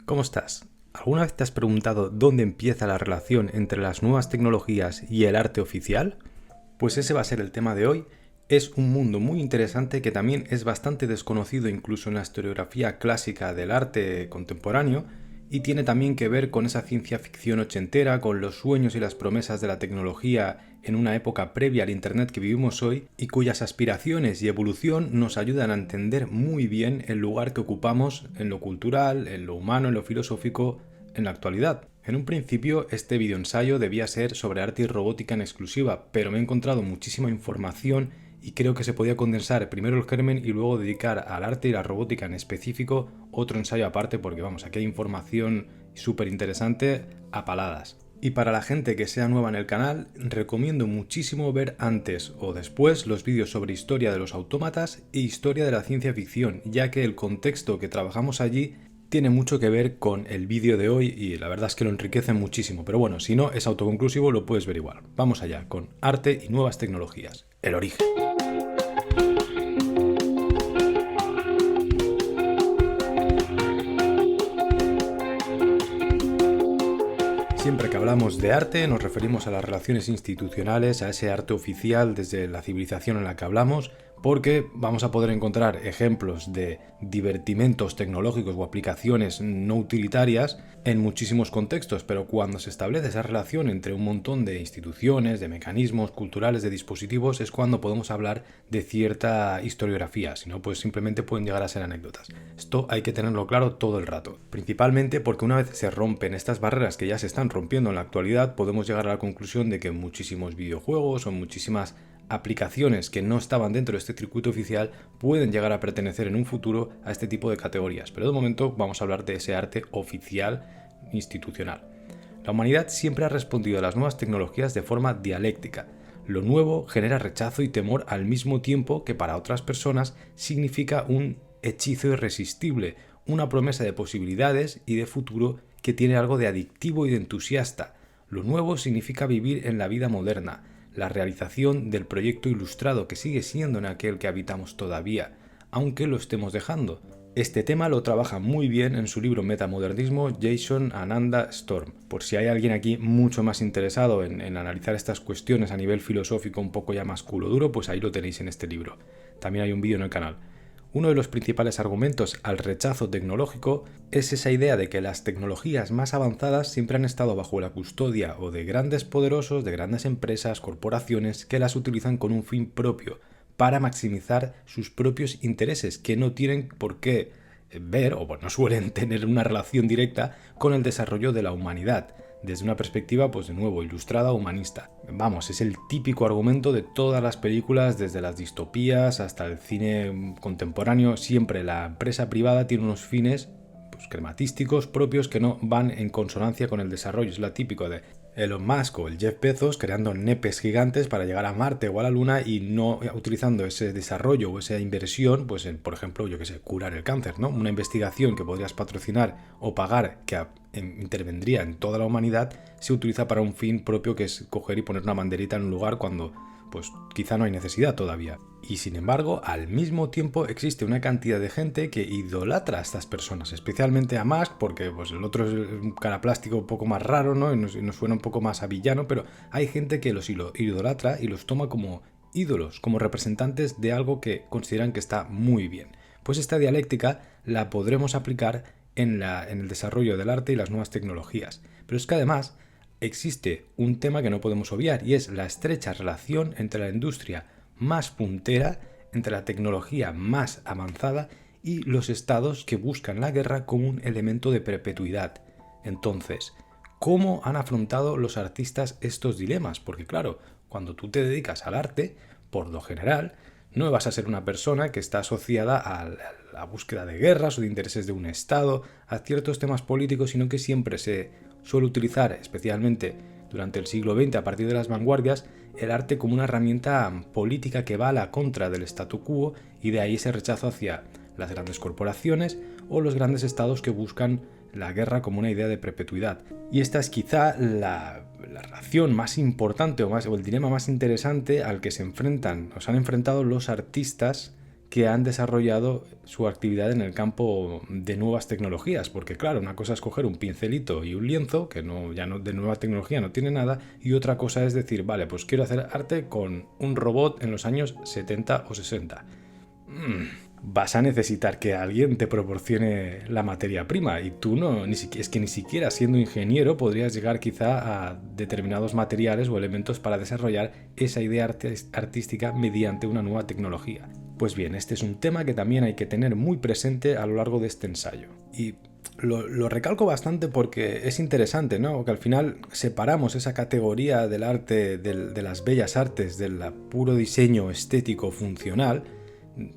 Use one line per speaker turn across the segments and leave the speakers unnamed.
¿Cómo estás? ¿Alguna vez te has preguntado dónde empieza la relación entre las nuevas tecnologías y el arte oficial? Pues ese va a ser el tema de hoy. Es un mundo muy interesante que también es bastante desconocido incluso en la historiografía clásica del arte contemporáneo y tiene también que ver con esa ciencia ficción ochentera, con los sueños y las promesas de la tecnología en una época previa al Internet que vivimos hoy y cuyas aspiraciones y evolución nos ayudan a entender muy bien el lugar que ocupamos en lo cultural, en lo humano, en lo filosófico en la actualidad. En un principio este videoensayo debía ser sobre arte y robótica en exclusiva, pero me he encontrado muchísima información y creo que se podía condensar primero el germen y luego dedicar al arte y la robótica en específico otro ensayo aparte porque vamos, aquí hay información súper interesante a paladas. Y para la gente que sea nueva en el canal, recomiendo muchísimo ver antes o después los vídeos sobre historia de los autómatas e historia de la ciencia ficción, ya que el contexto que trabajamos allí tiene mucho que ver con el vídeo de hoy y la verdad es que lo enriquece muchísimo, pero bueno, si no es autoconclusivo lo puedes ver igual. Vamos allá con arte y nuevas tecnologías. El origen. Siempre que hablamos de arte nos referimos a las relaciones institucionales, a ese arte oficial desde la civilización en la que hablamos, porque vamos a poder encontrar ejemplos de divertimentos tecnológicos o aplicaciones no utilitarias en muchísimos contextos, pero cuando se establece esa relación entre un montón de instituciones, de mecanismos culturales, de dispositivos, es cuando podemos hablar de cierta historiografía, si no, pues simplemente pueden llegar a ser anécdotas. Esto hay que tenerlo claro todo el rato, principalmente porque una vez se rompen estas barreras que ya se están rompiendo en la actualidad, podemos llegar a la conclusión de que muchísimos videojuegos o muchísimas aplicaciones que no estaban dentro de este circuito oficial pueden llegar a pertenecer en un futuro a este tipo de categorías, pero de momento vamos a hablar de ese arte oficial institucional. La humanidad siempre ha respondido a las nuevas tecnologías de forma dialéctica. Lo nuevo genera rechazo y temor al mismo tiempo que para otras personas significa un hechizo irresistible, una promesa de posibilidades y de futuro que tiene algo de adictivo y de entusiasta. Lo nuevo significa vivir en la vida moderna, la realización del proyecto ilustrado que sigue siendo en aquel que habitamos todavía, aunque lo estemos dejando. Este tema lo trabaja muy bien en su libro Metamodernismo Jason Ananda Storm. Por si hay alguien aquí mucho más interesado en analizar estas cuestiones a nivel filosófico un poco ya más culo duro, pues ahí lo tenéis en este libro. También hay un vídeo en el canal. Uno de los principales argumentos al rechazo tecnológico es esa idea de que las tecnologías más avanzadas siempre han estado bajo la custodia o de grandes poderosos, de grandes empresas, corporaciones que las utilizan con un fin propio, para maximizar sus propios intereses, que no tienen por qué ver o no suelen tener una relación directa con el desarrollo de la humanidad, desde una perspectiva, pues de nuevo, ilustrada humanista. Vamos, es el típico argumento de todas las películas, desde las distopías hasta el cine contemporáneo. Siempre la empresa privada tiene unos fines crematísticos propios que no van en consonancia con el desarrollo. Es la típico de Elon Musk o el Jeff Bezos creando nepes gigantes para llegar a Marte o a la Luna y no utilizando ese desarrollo o esa inversión, pues en, por ejemplo, yo que sé, curar el cáncer, ¿no? Una investigación que podrías patrocinar o pagar que intervendría en toda la humanidad, se utiliza para un fin propio que es coger y poner una banderita en un lugar cuando pues quizá no hay necesidad todavía. Y sin embargo, al mismo tiempo existe una cantidad de gente que idolatra a estas personas, especialmente a Musk, porque pues el otro es un cara plástico un poco más raro, ¿no? Y nos suena un poco más a villano, pero hay gente que los idolatra y los toma como ídolos, como representantes de algo que consideran que está muy bien. Pues esta dialéctica la podremos aplicar en el desarrollo del arte y las nuevas tecnologías. Pero es que además existe un tema que no podemos obviar y es la estrecha relación entre la industria más puntera, entre la tecnología más avanzada y los estados que buscan la guerra como un elemento de perpetuidad. Entonces, ¿cómo han afrontado los artistas estos dilemas? Porque claro, cuando tú te dedicas al arte, por lo general, no vas a ser una persona que está asociada a la búsqueda de guerras o de intereses de un estado, a ciertos temas políticos, sino que siempre se suele utilizar, especialmente durante el siglo XX, a partir de las vanguardias, el arte como una herramienta política que va a la contra del statu quo y de ahí ese rechazo hacia las grandes corporaciones o los grandes estados que buscan la guerra como una idea de perpetuidad. Y esta es quizá la relación más importante o el dilema más interesante al que se han enfrentado los artistas que han desarrollado su actividad en el campo de nuevas tecnologías, porque claro, una cosa es coger un pincelito y un lienzo, que ya no de nueva tecnología no tiene nada, y otra cosa es decir, vale, pues quiero hacer arte con un robot en los años 70 o 60. Vas a necesitar que alguien te proporcione la materia prima y tú es que ni siquiera siendo ingeniero podrías llegar quizá a determinados materiales o elementos para desarrollar esa idea artística mediante una nueva tecnología. Pues bien, este es un tema que también hay que tener muy presente a lo largo de este ensayo. Y lo recalco bastante porque es interesante, ¿no? Que al final separamos esa categoría del arte, de las bellas artes, del puro diseño estético funcional,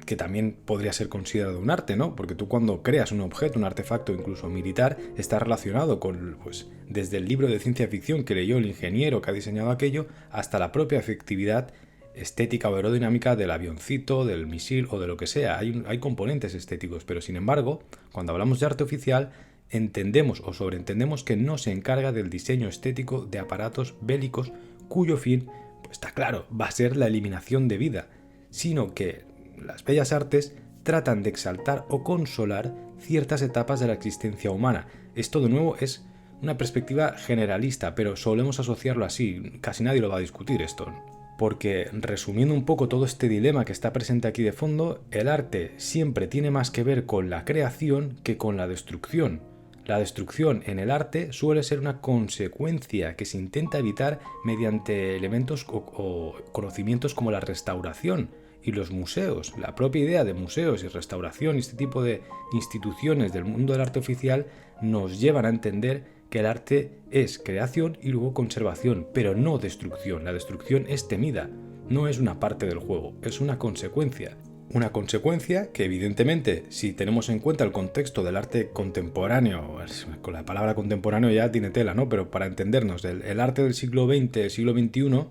que también podría ser considerado un arte, ¿no? Porque tú cuando creas un objeto, un artefacto incluso militar, está relacionado con, pues, desde el libro de ciencia ficción que leyó el ingeniero que ha diseñado aquello, hasta la propia efectividad estética o aerodinámica del avioncito, del misil o de lo que sea. Hay componentes estéticos, pero sin embargo, cuando hablamos de arte oficial, entendemos o sobreentendemos que no se encarga del diseño estético de aparatos bélicos cuyo fin, pues está claro, va a ser la eliminación de vida, sino que las bellas artes tratan de exaltar o consolar ciertas etapas de la existencia humana. Esto, de nuevo, es una perspectiva generalista, pero solemos asociarlo así. Casi nadie lo va a discutir esto. Porque, resumiendo un poco todo este dilema que está presente aquí de fondo, el arte siempre tiene más que ver con la creación que con la destrucción. La destrucción en el arte suele ser una consecuencia que se intenta evitar mediante elementos o conocimientos como la restauración. Y los museos, la propia idea de museos y restauración y este tipo de instituciones del mundo del arte oficial nos llevan a entender que el arte es creación y luego conservación, pero no destrucción. La destrucción es temida, no es una parte del juego, es una consecuencia. Una consecuencia que evidentemente, si tenemos en cuenta el contexto del arte contemporáneo, con la palabra contemporáneo ya tiene tela, ¿no? Pero para entendernos, el arte del siglo XX, siglo XXI,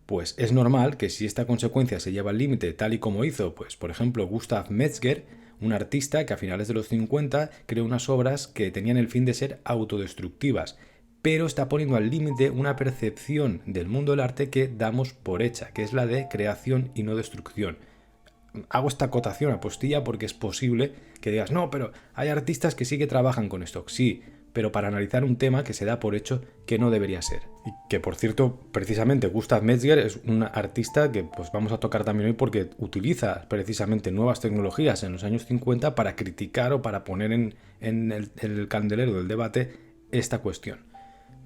pues es normal que si esta consecuencia se lleva al límite tal y como hizo, pues por ejemplo Gustav Metzger, un artista que a finales de los 50 creó unas obras que tenían el fin de ser autodestructivas, pero está poniendo al límite una percepción del mundo del arte que damos por hecha, que es la de creación y no destrucción. Hago esta acotación a postilla porque es posible que digas, no, pero hay artistas que sí que trabajan con esto. Sí, pero para analizar un tema que se da por hecho que no debería ser. Y que, por cierto, precisamente Gustav Metzger es un artista que pues vamos a tocar también hoy porque utiliza precisamente nuevas tecnologías en los años 50 para criticar o para poner en el candelero del debate esta cuestión.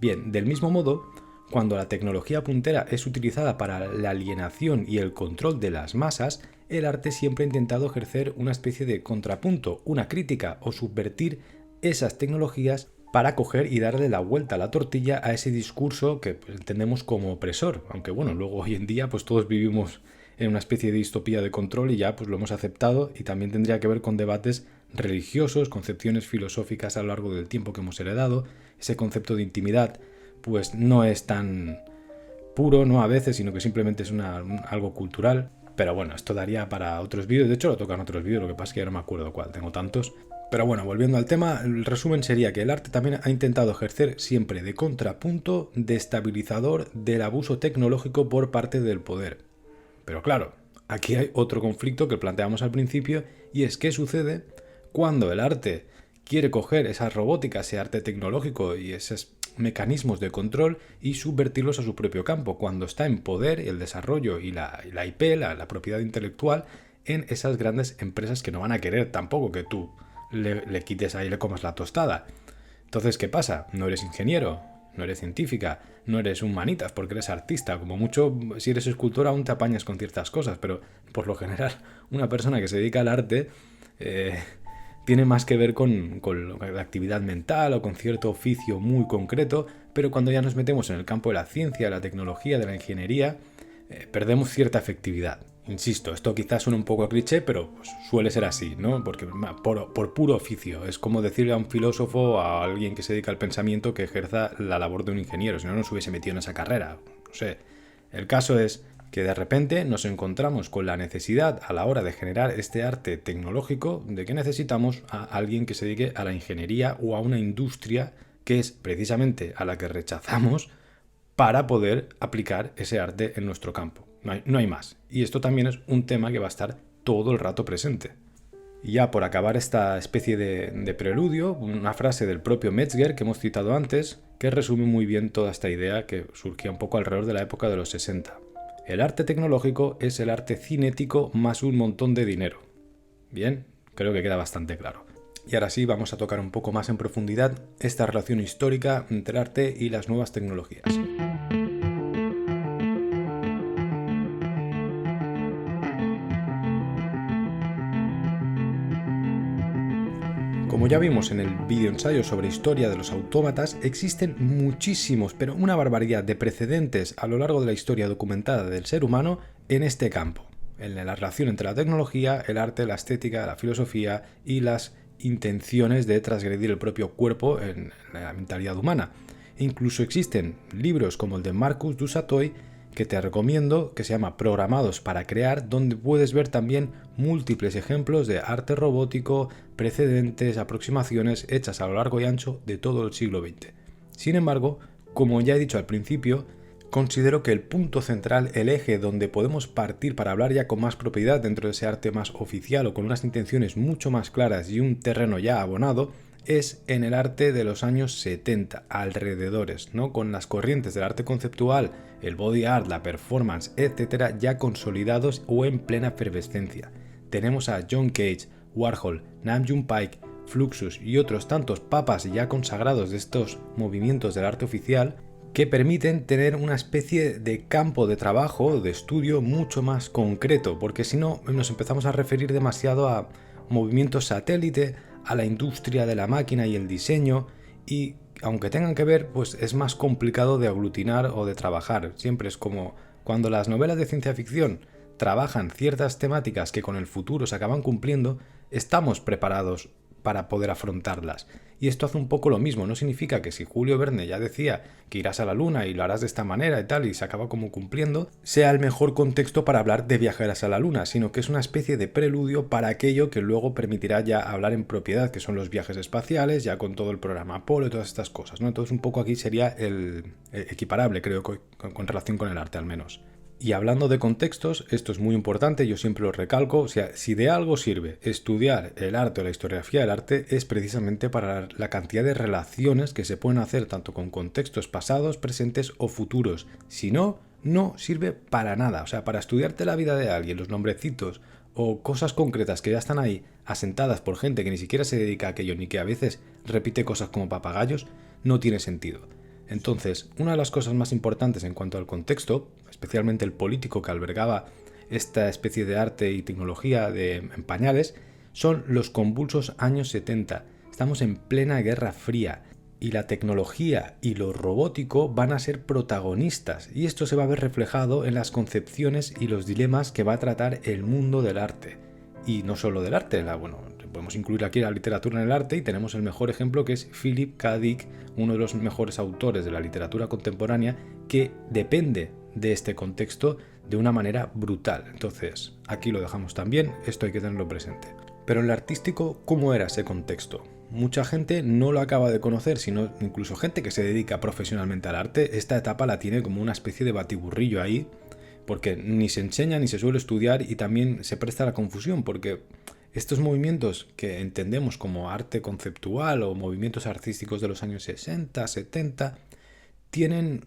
Bien, del mismo modo, cuando la tecnología puntera es utilizada para la alienación y el control de las masas, el arte siempre ha intentado ejercer una especie de contrapunto, una crítica o subvertir esas tecnologías para coger y darle la vuelta a la tortilla a ese discurso que pues, entendemos como opresor, aunque bueno, luego hoy en día pues todos vivimos en una especie de distopía de control y ya pues lo hemos aceptado, y también tendría que ver con debates religiosos, concepciones filosóficas a lo largo del tiempo que hemos heredado. Ese concepto de intimidad pues no es tan puro, no a veces, sino que simplemente es algo cultural. Pero bueno, esto daría para otros vídeos, de hecho lo tocan otros vídeos, lo que pasa es que ya no me acuerdo cuál, tengo tantos. Pero bueno, volviendo al tema, el resumen sería que el arte también ha intentado ejercer siempre de contrapunto, de estabilizador del abuso tecnológico por parte del poder. Pero claro, aquí hay otro conflicto que planteamos al principio, y es qué sucede cuando el arte quiere coger esa robótica, ese arte tecnológico y esos mecanismos de control y subvertirlos a su propio campo, cuando está en poder el desarrollo y la IP, la propiedad intelectual, en esas grandes empresas que no van a querer tampoco que tú le quites ahí y le comas la tostada. Entonces, ¿qué pasa? No eres ingeniero, no eres científica, no eres un manitas porque eres artista. Como mucho, si eres escultor aún te apañas con ciertas cosas, pero por lo general una persona que se dedica al arte tiene más que ver con la actividad mental o con cierto oficio muy concreto, pero cuando ya nos metemos en el campo de la ciencia, de la tecnología, de la ingeniería, perdemos cierta efectividad. Insisto, esto quizás suena un poco a cliché, pero pues, suele ser así, ¿no? Porque por puro oficio. Es como decirle a un filósofo, a alguien que se dedica al pensamiento, que ejerza la labor de un ingeniero, si no, no se hubiese metido en esa carrera. No sé. El caso es que de repente nos encontramos con la necesidad a la hora de generar este arte tecnológico de que necesitamos a alguien que se dedique a la ingeniería o a una industria que es precisamente a la que rechazamos para poder aplicar ese arte en nuestro campo. No hay más. Y esto también es un tema que va a estar todo el rato presente. Y ya por acabar esta especie de preludio, una frase del propio Metzger que hemos citado antes, que resume muy bien toda esta idea que surgía un poco alrededor de la época de los 60. El arte tecnológico es el arte cinético más un montón de dinero. Bien, creo que queda bastante claro. Y ahora sí, vamos a tocar un poco más en profundidad esta relación histórica entre el arte y las nuevas tecnologías. Como ya vimos en el vídeo ensayo sobre historia de los autómatas, existen muchísimos, pero una barbaridad de precedentes a lo largo de la historia documentada del ser humano en este campo, en la relación entre la tecnología, el arte, la estética, la filosofía y las intenciones de transgredir el propio cuerpo en la mentalidad humana. Incluso existen libros como el de Marcus du Sautoy, que te recomiendo, que se llama Programados para Crear, donde puedes ver también múltiples ejemplos de arte robótico, precedentes, aproximaciones hechas a lo largo y ancho de todo el siglo XX. Sin embargo, como ya he dicho al principio, considero que el punto central, el eje donde podemos partir para hablar ya con más propiedad dentro de ese arte más oficial o con unas intenciones mucho más claras y un terreno ya abonado, es en el arte de los años 70, alrededores, ¿no? Con las corrientes del arte conceptual, el body art, la performance, etcétera, ya consolidados o en plena efervescencia. Tenemos a John Cage, Warhol, Nam June Paik, Fluxus y otros tantos papas ya consagrados de estos movimientos del arte oficial que permiten tener una especie de campo de trabajo, de estudio mucho más concreto, porque si no nos empezamos a referir demasiado a movimientos satélite, a la industria de la máquina y el diseño, y aunque tengan que ver, pues es más complicado de aglutinar o de trabajar. Siempre es como cuando las novelas de ciencia ficción trabajan ciertas temáticas que con el futuro se acaban cumpliendo, estamos preparados para poder afrontarlas. Y esto hace un poco lo mismo, no significa que si Julio Verne ya decía que irás a la luna y lo harás de esta manera y tal, y se acaba como cumpliendo, sea el mejor contexto para hablar de viajeras a la luna, sino que es una especie de preludio para aquello que luego permitirá ya hablar en propiedad, que son los viajes espaciales, ya con todo el programa Apolo y todas estas cosas, ¿no? Entonces un poco aquí sería el equiparable, creo, con relación con el arte al menos. Y hablando de contextos, esto es muy importante, yo siempre lo recalco, o sea, si de algo sirve estudiar el arte o la historiografía del arte es precisamente para la cantidad de relaciones que se pueden hacer tanto con contextos pasados, presentes o futuros. Si no, no sirve para nada, o sea, para estudiarte la vida de alguien, los nombrecitos o cosas concretas que ya están ahí asentadas por gente que ni siquiera se dedica a aquello ni que a veces repite cosas como papagayos, no tiene sentido. Entonces, una de las cosas más importantes en cuanto al contexto, especialmente el político que albergaba esta especie de arte y tecnología en pañales, son los convulsos años 70. Estamos en plena Guerra Fría y la tecnología y lo robótico van a ser protagonistas, y esto se va a ver reflejado en las concepciones y los dilemas que va a tratar el mundo del arte. Y no solo del arte, podemos incluir aquí la literatura en el arte y tenemos el mejor ejemplo que es Philip K. Dick, uno de los mejores autores de la literatura contemporánea que depende de este contexto de una manera brutal. Entonces, aquí lo dejamos también, esto hay que tenerlo presente. Pero en el artístico, ¿cómo era ese contexto? Mucha gente no lo acaba de conocer, sino incluso gente que se dedica profesionalmente al arte, esta etapa la tiene como una especie de batiburrillo ahí, porque ni se enseña ni se suele estudiar y también se presta a la confusión, porque estos movimientos que entendemos como arte conceptual o movimientos artísticos de los años 60, 70, tenían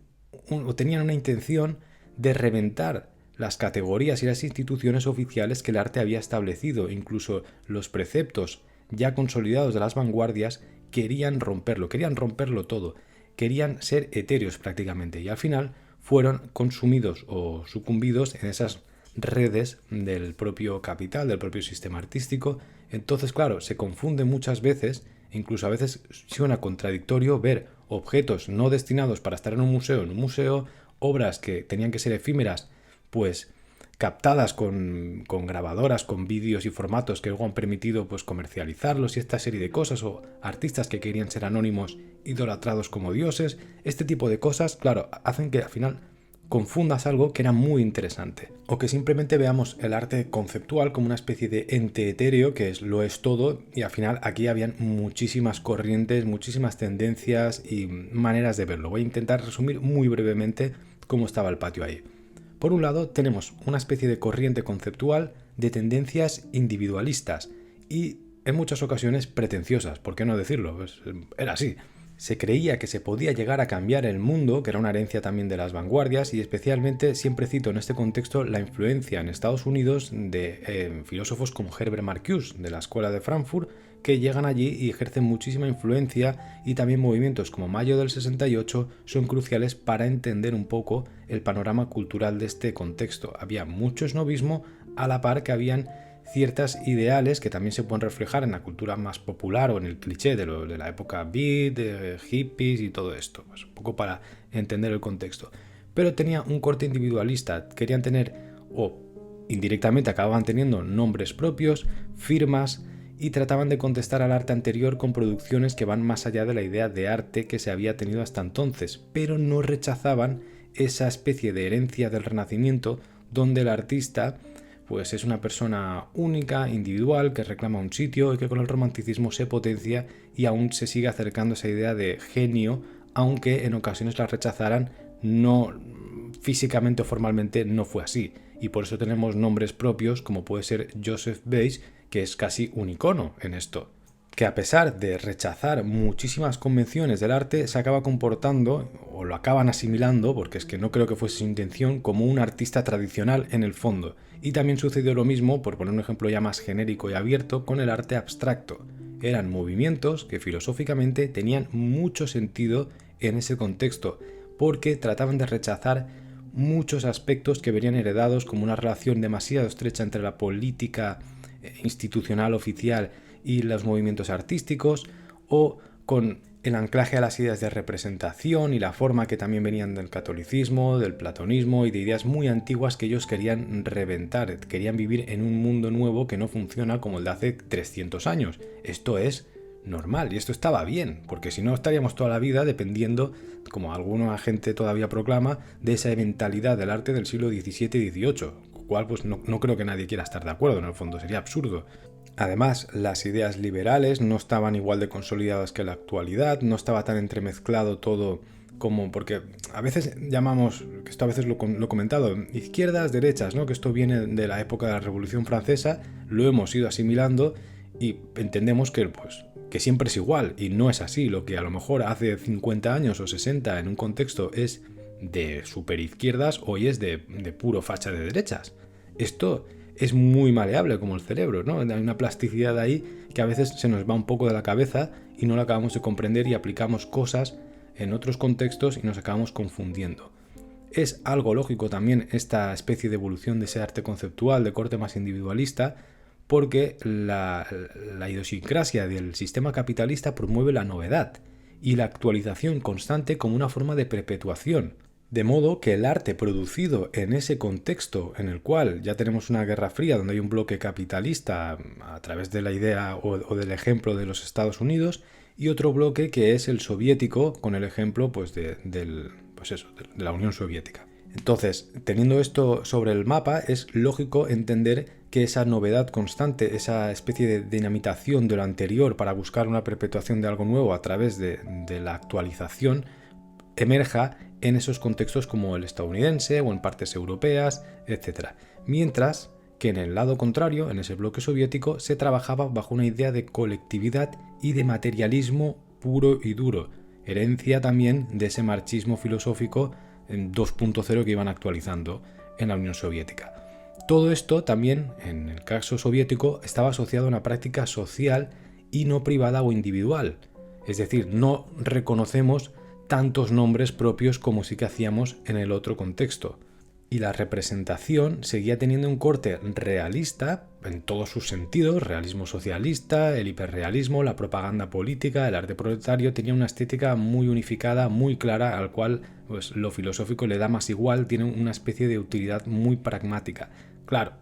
una intención de reventar las categorías y las instituciones oficiales que el arte había establecido. Incluso los preceptos ya consolidados de las vanguardias querían romperlo todo, querían ser etéreos prácticamente, y al final fueron consumidos o sucumbidos en esas redes del propio capital, del propio sistema artístico. Entonces, claro, se confunde muchas veces, incluso a veces suena contradictorio ver objetos no destinados para estar en un museo, obras que tenían que ser efímeras, pues captadas con grabadoras, con vídeos y formatos que luego han permitido pues comercializarlos y esta serie de cosas, o artistas que querían ser anónimos idolatrados como dioses. Este tipo de cosas, claro, hacen que al final confundas algo que era muy interesante, o que simplemente veamos el arte conceptual como una especie de ente etéreo que lo es todo, y al final aquí habían muchísimas corrientes, muchísimas tendencias y maneras de verlo. Voy a intentar resumir muy brevemente cómo estaba el patio ahí. Por un lado, tenemos una especie de corriente conceptual de tendencias individualistas y en muchas ocasiones pretenciosas, ¿por qué no decirlo? Pues era así. Se creía que se podía llegar a cambiar el mundo, que era una herencia también de las vanguardias, y especialmente siempre cito en este contexto la influencia en Estados Unidos de filósofos como Herbert Marcuse, de la Escuela de Frankfurt, que llegan allí y ejercen muchísima influencia, y también movimientos como Mayo del 68 son cruciales para entender un poco el panorama cultural de este contexto. Había mucho esnovismo a la par que habían ciertas ideales que también se pueden reflejar en la cultura más popular o en el cliché de la época beat, de hippies y todo esto, pues un poco para entender el contexto. Pero tenía un corte individualista, querían tener, o indirectamente acababan teniendo, nombres propios, firmas, y trataban de contestar al arte anterior con producciones que van más allá de la idea de arte que se había tenido hasta entonces, pero no rechazaban esa especie de herencia del Renacimiento donde el artista pues es una persona única, individual, que reclama un sitio y que con el romanticismo se potencia y aún se sigue acercando a esa idea de genio, aunque en ocasiones la rechazaran, no físicamente o formalmente no fue así. Y por eso tenemos nombres propios como puede ser Joseph Beuys, que es casi un icono en esto, que a pesar de rechazar muchísimas convenciones del arte, se acaba comportando, o lo acaban asimilando, porque es que no creo que fuese su intención, como un artista tradicional en el fondo. Y también sucedió lo mismo, por poner un ejemplo ya más genérico y abierto, con el arte abstracto. Eran movimientos que filosóficamente tenían mucho sentido en ese contexto, porque trataban de rechazar muchos aspectos que venían heredados como una relación demasiado estrecha entre la política institucional oficial y los movimientos artísticos, o con el anclaje a las ideas de representación y la forma que también venían del catolicismo, del platonismo y de ideas muy antiguas que ellos querían reventar, querían vivir en un mundo nuevo que no funciona como el de hace 300 años. Esto es normal y esto estaba bien, porque si no estaríamos toda la vida dependiendo, como alguna gente todavía proclama, de esa mentalidad del arte del siglo XVII y XVIII, con lo cual pues no creo que nadie quiera estar de acuerdo, en el fondo sería absurdo. Además, las ideas liberales no estaban igual de consolidadas que la actualidad, no estaba tan entremezclado todo como, porque a veces llamamos, que esto a veces lo he comentado, izquierdas, derechas, ¿no? Que esto viene de la época de la Revolución Francesa, lo hemos ido asimilando y entendemos que siempre es igual, y no es así. Lo que a lo mejor hace 50 años o 60 en un contexto es de superizquierdas, hoy es de puro facha de derechas. Esto es muy maleable como el cerebro, ¿no? Hay una plasticidad ahí que a veces se nos va un poco de la cabeza y no la acabamos de comprender y aplicamos cosas en otros contextos y nos acabamos confundiendo. Es algo lógico también esta especie de evolución de ese arte conceptual de corte más individualista, porque la idiosincrasia del sistema capitalista promueve la novedad y la actualización constante como una forma de perpetuación. De modo que el arte producido en ese contexto en el cual ya tenemos una guerra fría donde hay un bloque capitalista a través de la idea o del ejemplo de los Estados Unidos y otro bloque que es el soviético con el ejemplo de la Unión Soviética. Entonces, teniendo esto sobre el mapa, es lógico entender que esa novedad constante, esa especie de dinamitación de lo anterior para buscar una perpetuación de algo nuevo a través de la actualización, emerja en esos contextos como el estadounidense o en partes europeas, etc. Mientras que en el lado contrario, en ese bloque soviético, se trabajaba bajo una idea de colectividad y de materialismo puro y duro, herencia también de ese marxismo filosófico en 2.0 que iban actualizando en la Unión Soviética. Todo esto también, en el caso soviético, estaba asociado a una práctica social y no privada o individual. Es decir, no reconocemos tantos nombres propios como sí que hacíamos en el otro contexto. Y la representación seguía teniendo un corte realista en todos sus sentidos, realismo socialista, el hiperrealismo, la propaganda política, el arte proletario, tenía una estética muy unificada, muy clara, al cual pues, lo filosófico le da más igual, tiene una especie de utilidad muy pragmática. Claro,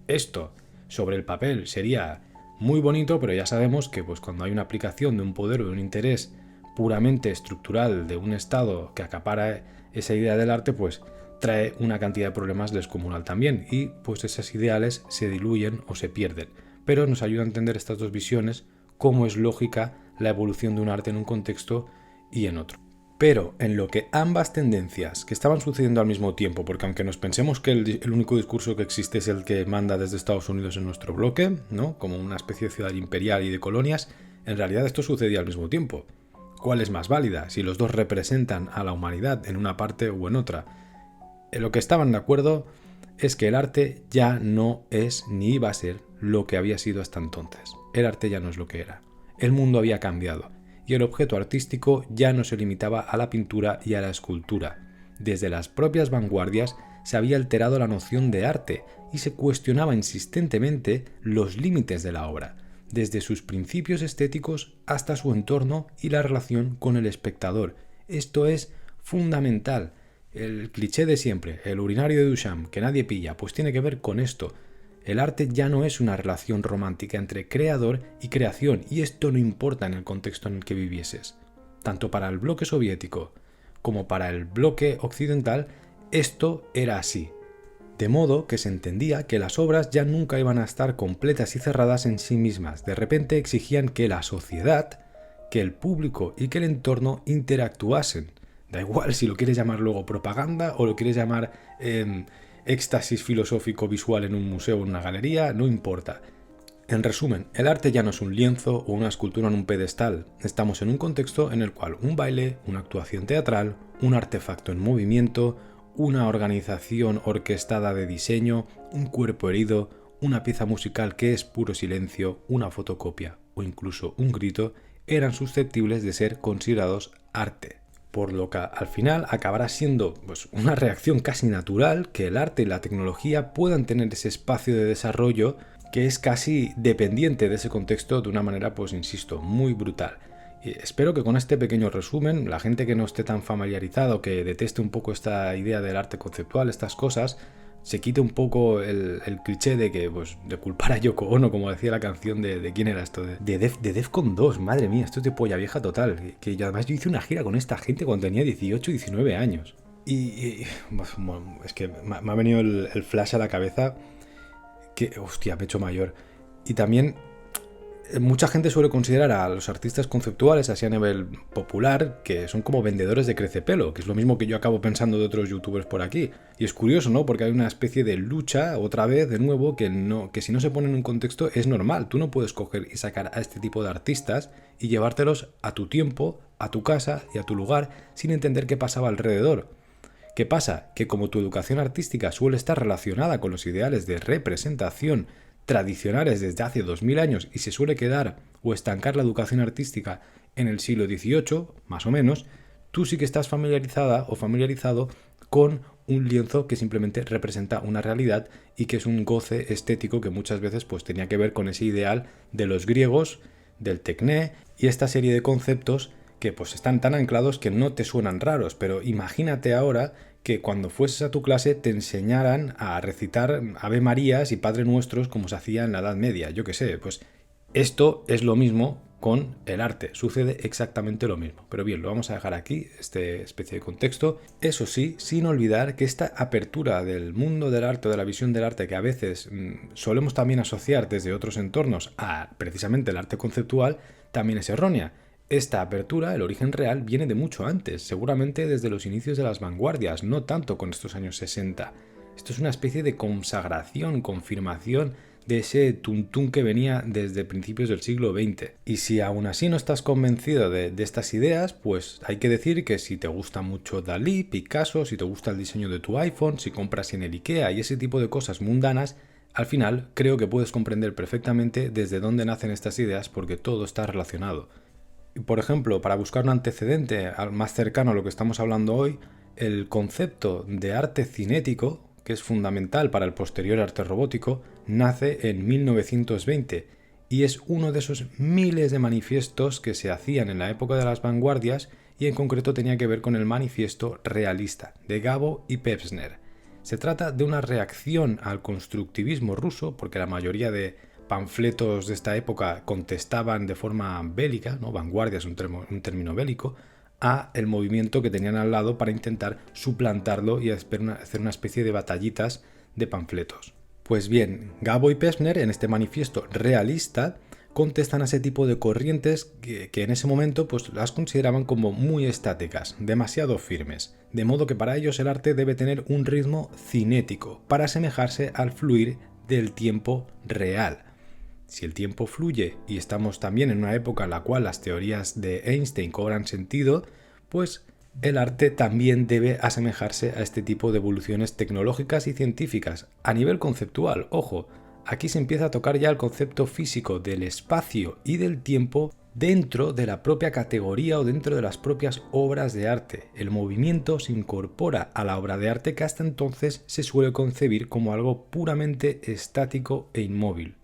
esto sobre el papel sería muy bonito, pero ya sabemos que pues, cuando hay una aplicación de un poder o de un interés puramente estructural de un Estado que acapara esa idea del arte, pues trae una cantidad de problemas descomunal también y pues esas ideales se diluyen o se pierden. Pero nos ayuda a entender estas dos visiones, cómo es lógica la evolución de un arte en un contexto y en otro. Pero en lo que ambas tendencias que estaban sucediendo al mismo tiempo, porque aunque nos pensemos que el único discurso que existe es el que manda desde Estados Unidos en nuestro bloque, ¿no? Como una especie de ciudad imperial y de colonias, en realidad esto sucedía al mismo tiempo. ¿Cuál es más válida? Si los dos representan a la humanidad en una parte o en otra. En lo que estaban de acuerdo es que el arte ya no es ni iba a ser lo que había sido hasta entonces. El arte ya no es lo que era. El mundo había cambiado. Y el objeto artístico ya no se limitaba a la pintura y a la escultura. Desde las propias vanguardias se había alterado la noción de arte y se cuestionaba insistentemente los límites de la obra, desde sus principios estéticos hasta su entorno y la relación con el espectador. Esto es fundamental. El cliché de siempre, el urinario de Duchamp, que nadie pilla, pues tiene que ver con esto. El arte ya no es una relación romántica entre creador y creación, y esto no importa en el contexto en el que vivieses. Tanto para el bloque soviético como para el bloque occidental, esto era así. De modo que se entendía que las obras ya nunca iban a estar completas y cerradas en sí mismas. De repente exigían que la sociedad, que el público y que el entorno interactuasen. Da igual si lo quieres llamar luego propaganda o lo quieres llamar éxtasis filosófico visual en un museo o en una galería, no importa. En resumen, el arte ya no es un lienzo o una escultura en un pedestal. Estamos en un contexto en el cual un baile, una actuación teatral, un artefacto en movimiento, una organización orquestada de diseño, un cuerpo herido, una pieza musical que es puro silencio, una fotocopia o incluso un grito, eran susceptibles de ser considerados arte. Por lo que al final acabará siendo pues, una reacción casi natural que el arte y la tecnología puedan tener ese espacio de desarrollo que es casi dependiente de ese contexto de una manera, pues insisto, muy brutal. Y espero que con este pequeño resumen, la gente que no esté tan familiarizada o que deteste un poco esta idea del arte conceptual, estas cosas, se quite un poco el cliché de que, pues, de culpar a Yoko Ono, como decía la canción de ¿quién era esto? De Defcon 2, madre mía, esto es de polla vieja total. Que además yo hice una gira con esta gente cuando tenía 18, 19 años. Y bueno, es que me ha venido el flash a la cabeza que, hostia, me he hecho mayor. Y también mucha gente suele considerar a los artistas conceptuales, así a nivel popular, que son como vendedores de crecepelo, que es lo mismo que yo acabo pensando de otros youtubers por aquí. Y es curioso, ¿no? Porque hay una especie de lucha, otra vez, de nuevo, que si no se pone en un contexto es normal. Tú no puedes coger y sacar a este tipo de artistas y llevártelos a tu tiempo, a tu casa y a tu lugar sin entender qué pasaba alrededor. ¿Qué pasa? Que como tu educación artística suele estar relacionada con los ideales de representación tradicionales desde hace 2000 años y se suele quedar o estancar la educación artística en el siglo XVIII, más o menos, tú sí que estás familiarizada o familiarizado con un lienzo que simplemente representa una realidad y que es un goce estético que muchas veces pues tenía que ver con ese ideal de los griegos, del tecné y esta serie de conceptos que pues están tan anclados que no te suenan raros, pero imagínate ahora que cuando fueses a tu clase te enseñaran a recitar Ave Marías y Padre Nuestros como se hacía en la Edad Media, yo qué sé, pues esto es lo mismo con el arte, sucede exactamente lo mismo. Pero bien, lo vamos a dejar aquí, este especie de contexto. Eso sí, sin olvidar que esta apertura del mundo del arte o de la visión del arte que a veces solemos también asociar desde otros entornos a precisamente el arte conceptual, también es errónea. Esta apertura, el origen real, viene de mucho antes, seguramente desde los inicios de las vanguardias, no tanto con estos años 60. Esto es una especie de consagración, confirmación de ese tuntún que venía desde principios del siglo XX. Y si aún así no estás convencido de estas ideas, pues hay que decir que si te gusta mucho Dalí, Picasso, si te gusta el diseño de tu iPhone, si compras en el IKEA y ese tipo de cosas mundanas, al final creo que puedes comprender perfectamente desde dónde nacen estas ideas porque todo está relacionado. Por ejemplo, para buscar un antecedente más cercano a lo que estamos hablando hoy, el concepto de arte cinético, que es fundamental para el posterior arte robótico, nace en 1920 y es uno de esos miles de manifiestos que se hacían en la época de las vanguardias y en concreto tenía que ver con el manifiesto realista de Gabo y Pevsner. Se trata de una reacción al constructivismo ruso, porque la mayoría de panfletos de esta época contestaban de forma bélica, ¿no? Vanguardia es un término bélico, a el movimiento que tenían al lado para intentar suplantarlo y hacer una especie de batallitas de panfletos. Pues bien, Gabo y Pevsner en este manifiesto realista contestan a ese tipo de corrientes que en ese momento pues las consideraban como muy estáticas, demasiado firmes, de modo que para ellos el arte debe tener un ritmo cinético para asemejarse al fluir del tiempo real. Si el tiempo fluye y estamos también en una época en la cual las teorías de Einstein cobran sentido, pues el arte también debe asemejarse a este tipo de evoluciones tecnológicas y científicas, a nivel conceptual, ojo. Aquí se empieza a tocar ya el concepto físico del espacio y del tiempo dentro de la propia categoría o dentro de las propias obras de arte. El movimiento se incorpora a la obra de arte que hasta entonces se suele concebir como algo puramente estático e inmóvil.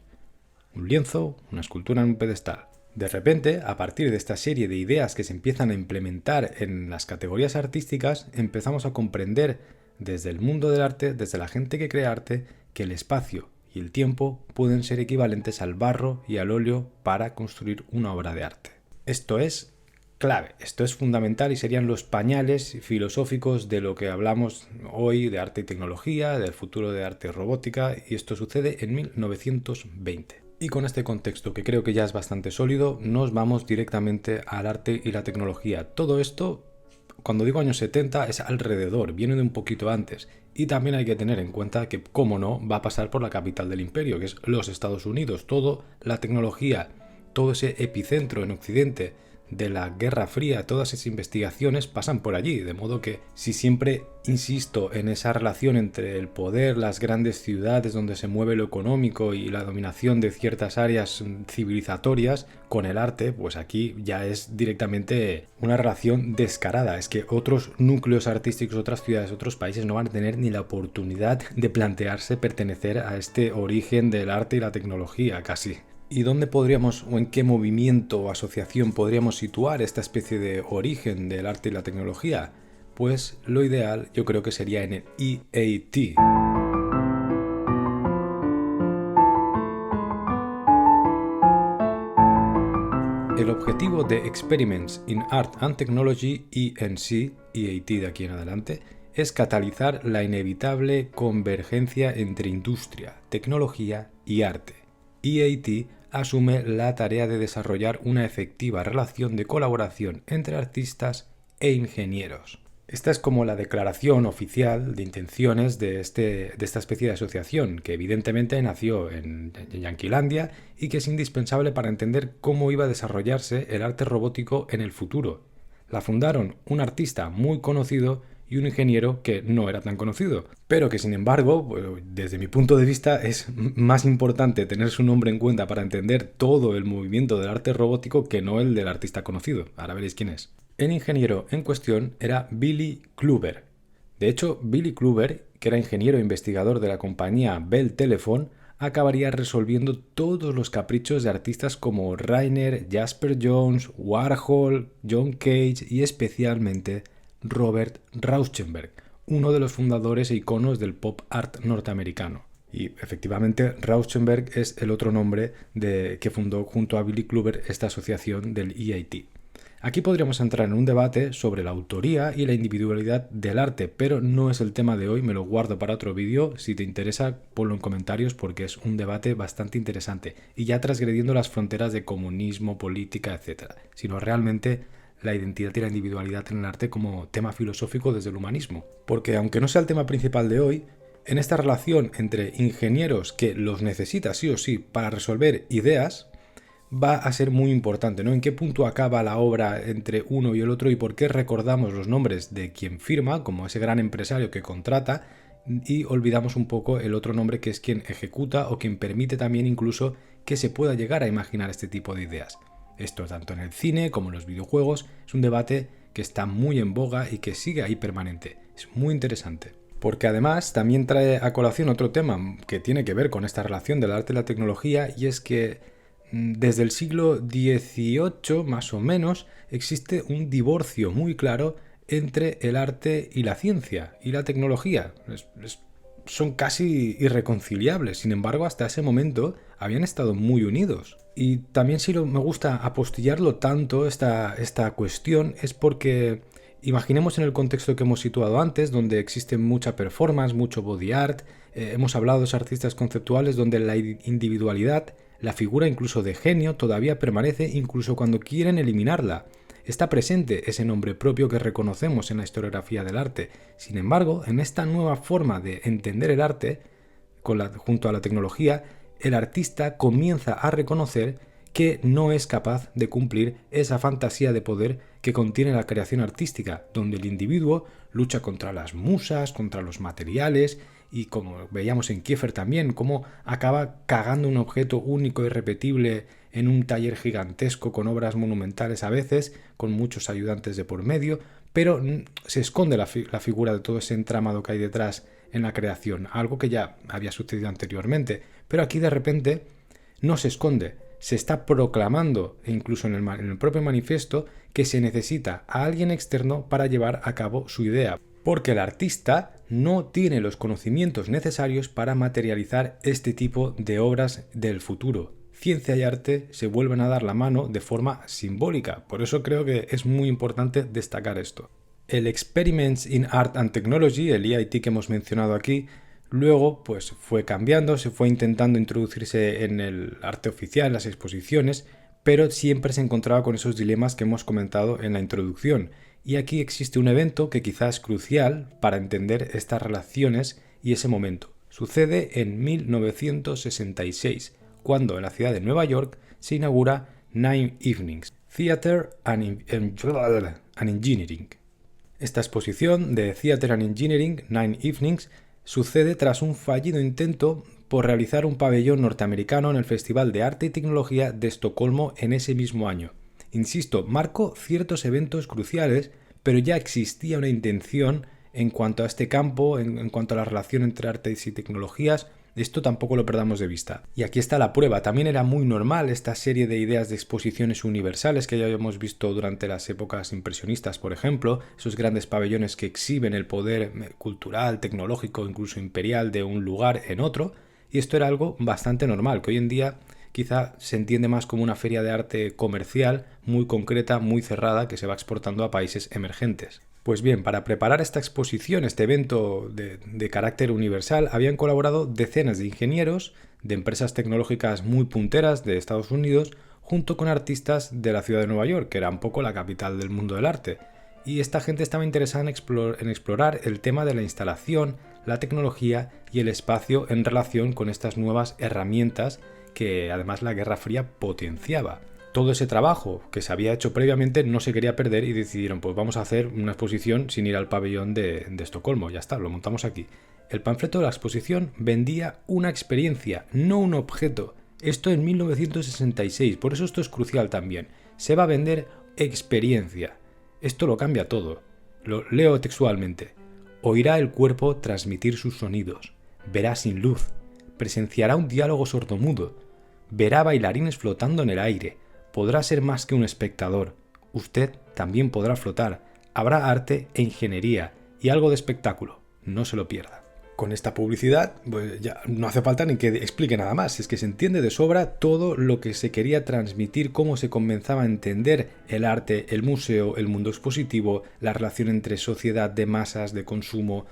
Un lienzo, una escultura en un pedestal. De repente, a partir de esta serie de ideas que se empiezan a implementar en las categorías artísticas, empezamos a comprender desde el mundo del arte, desde la gente que crea arte, que el espacio y el tiempo pueden ser equivalentes al barro y al óleo para construir una obra de arte. Esto es clave, esto es fundamental y serían los pañales filosóficos de lo que hablamos hoy de arte y tecnología, del futuro de arte y robótica, y esto sucede en 1920. Y con este contexto, que creo que ya es bastante sólido, nos vamos directamente al arte y la tecnología. Todo esto, cuando digo años 70, es alrededor, viene de un poquito antes. Y también hay que tener en cuenta que, cómo no, va a pasar por la capital del imperio, que es los Estados Unidos. Toda la tecnología, todo ese epicentro en Occidente de la Guerra Fría, todas esas investigaciones pasan por allí, de modo que si siempre insisto en esa relación entre el poder, las grandes ciudades donde se mueve lo económico y la dominación de ciertas áreas civilizatorias con el arte, pues aquí ya es directamente una relación descarada. Es que otros núcleos artísticos, otras ciudades, otros países no van a tener ni la oportunidad de plantearse pertenecer a este origen del arte y la tecnología casi. ¿Y dónde podríamos o en qué movimiento o asociación podríamos situar esta especie de origen del arte y la tecnología? Pues lo ideal yo creo que sería en el EAT. El objetivo de Experiments in Art and Technology, ENC, EAT de aquí en adelante, es catalizar la inevitable convergencia entre industria, tecnología y arte. EAT asume la tarea de desarrollar una efectiva relación de colaboración entre artistas e ingenieros. Esta es como la declaración oficial de intenciones de esta especie de asociación, que evidentemente nació en Yanquilandia y que es indispensable para entender cómo iba a desarrollarse el arte robótico en el futuro. La fundaron un artista muy conocido y un ingeniero que no era tan conocido, pero que sin embargo, desde mi punto de vista, es más importante tener su nombre en cuenta para entender todo el movimiento del arte robótico que no el del artista conocido. Ahora veréis quién es. El ingeniero en cuestión era Billy Kluber. De hecho, Billy Kluber, que era ingeniero e investigador de la compañía Bell Telephone, acabaría resolviendo todos los caprichos de artistas como Rainer, Jasper Johns, Warhol, John Cage y especialmente Robert Rauschenberg, uno de los fundadores e iconos del pop art norteamericano. Y efectivamente Rauschenberg es el otro nombre que fundó junto a Billy Kluber esta asociación del EAT. Aquí podríamos entrar en un debate sobre la autoría y la individualidad del arte, pero no es el tema de hoy, me lo guardo para otro vídeo. Si te interesa, ponlo en comentarios porque es un debate bastante interesante y ya transgrediendo las fronteras de comunismo, política, etc., sino realmente la identidad y la individualidad en el arte como tema filosófico desde el humanismo. Porque aunque no sea el tema principal de hoy, en esta relación entre ingenieros que los necesita sí o sí para resolver ideas, va a ser muy importante, ¿no? En qué punto acaba la obra entre uno y el otro y por qué recordamos los nombres de quien firma, como ese gran empresario que contrata, y olvidamos un poco el otro nombre que es quien ejecuta o quien permite también incluso que se pueda llegar a imaginar este tipo de ideas. Esto tanto en el cine como en los videojuegos es un debate que está muy en boga y que sigue ahí permanente. Es muy interesante. Porque además también trae a colación otro tema que tiene que ver con esta relación del arte y la tecnología, y es que desde el siglo XVIII más o menos existe un divorcio muy claro entre el arte y la ciencia y la tecnología. Son casi irreconciliables, sin embargo hasta ese momento habían estado muy unidos. Y también me gusta apostillarlo tanto esta cuestión es porque imaginemos en el contexto que hemos situado antes, donde existe mucha performance, mucho body art, hemos hablado de los artistas conceptuales donde la individualidad, La figura incluso de genio todavía permanece incluso cuando quieren eliminarla. Está presente ese nombre propio que reconocemos en la historiografía del arte. Sin embargo, en esta nueva forma de entender el arte, junto a la tecnología, el artista comienza a reconocer que no es capaz de cumplir esa fantasía de poder que contiene la creación artística, donde el individuo lucha contra las musas, contra los materiales, y como veíamos en Kiefer también, cómo acaba cagando un objeto único y repetible en un taller gigantesco con obras monumentales a veces, con muchos ayudantes de por medio, pero se esconde la figura de todo ese entramado que hay detrás en la creación, algo que ya había sucedido anteriormente, pero aquí de repente no se esconde, se está proclamando, e incluso en el propio manifiesto, que se necesita a alguien externo para llevar a cabo su idea, porque el artista no tiene los conocimientos necesarios para materializar este tipo de obras del futuro. Ciencia y arte se vuelven a dar la mano de forma simbólica, por eso creo que es muy importante destacar esto. El Experiments in Art and Technology, el EIT que hemos mencionado aquí, luego pues fue cambiando, se fue intentando introducirse en el arte oficial, en las exposiciones, pero siempre se encontraba con esos dilemas que hemos comentado en la introducción. Y aquí existe un evento que quizás es crucial para entender estas relaciones y ese momento. Sucede en 1966, cuando en la ciudad de Nueva York se inaugura Nine Evenings, Theater and Engineering. Esta exposición de Theater and Engineering, Nine Evenings, sucede tras un fallido intento por realizar un pabellón norteamericano en el Festival de Arte y Tecnología de Estocolmo en ese mismo año. Insisto, marcó ciertos eventos cruciales, pero ya existía una intención en cuanto a este campo, en cuanto a la relación entre artes y tecnologías. Esto tampoco lo perdamos de vista. Y aquí está la prueba. También era muy normal esta serie de ideas de exposiciones universales que ya habíamos visto durante las épocas impresionistas, por ejemplo, esos grandes pabellones que exhiben el poder cultural, tecnológico, incluso imperial de un lugar en otro. Y esto era algo bastante normal, que hoy en día quizá se entiende más como una feria de arte comercial, muy concreta, muy cerrada, que se va exportando a países emergentes. Pues bien, para preparar esta exposición, este evento de carácter universal, habían colaborado decenas de ingenieros de empresas tecnológicas muy punteras de Estados Unidos, junto con artistas de la ciudad de Nueva York, que era un poco la capital del mundo del arte. Y esta gente estaba interesada en explorar el tema de la instalación, la tecnología y el espacio en relación con estas nuevas herramientas que además la Guerra Fría potenciaba. Todo ese trabajo que se había hecho previamente no se quería perder y decidieron, pues vamos a hacer una exposición sin ir al pabellón de Estocolmo, ya está, lo montamos aquí. El panfleto de la exposición vendía una experiencia, no un objeto. Esto en 1966, por eso esto es crucial también. Se va a vender experiencia. Esto lo cambia todo. Lo leo textualmente. Oirá el cuerpo transmitir sus sonidos. Verá sin luz. Presenciará un diálogo sordomudo. Verá bailarines flotando en el aire. Podrá ser más que un espectador. Usted también podrá flotar. Habrá arte e ingeniería y algo de espectáculo. No se lo pierda. Con esta publicidad, pues ya no hace falta ni que explique nada más, es que se entiende de sobra todo lo que se quería transmitir, cómo se comenzaba a entender el arte, el museo, el mundo expositivo, la relación entre sociedad de masas, de consumo,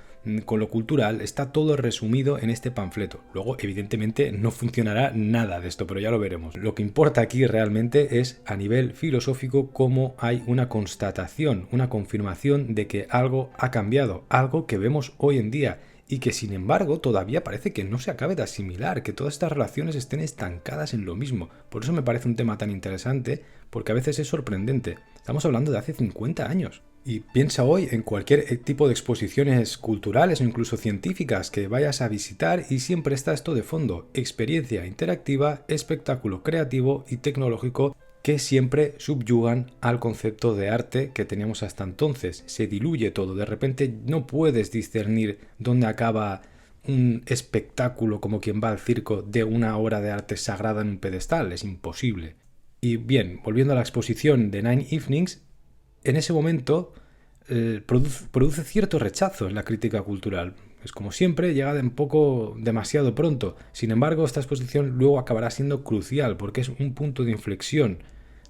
con lo cultural, está todo resumido en este panfleto. Luego, evidentemente, no funcionará nada de esto, pero ya lo veremos. Lo que importa aquí realmente es, a nivel filosófico, cómo hay una constatación, una confirmación de que algo ha cambiado, algo que vemos hoy en día, y que sin embargo todavía parece que no se acabe de asimilar, que todas estas relaciones estén estancadas en lo mismo. Por eso me parece un tema tan interesante, porque a veces es sorprendente. Estamos hablando de hace 50 años. Y piensa hoy en cualquier tipo de exposiciones culturales o incluso científicas que vayas a visitar y siempre está esto de fondo: experiencia interactiva, espectáculo creativo y tecnológico, que siempre subyugan al concepto de arte que teníamos hasta entonces. Se diluye todo, de repente no puedes discernir dónde acaba un espectáculo como quien va al circo de una obra de arte sagrada en un pedestal, es imposible. Y bien, volviendo a la exposición de Nine Evenings, en ese momento produce cierto rechazo en la crítica cultural. Es como siempre, llega un poco demasiado pronto. Sin embargo, esta exposición luego acabará siendo crucial porque es un punto de inflexión.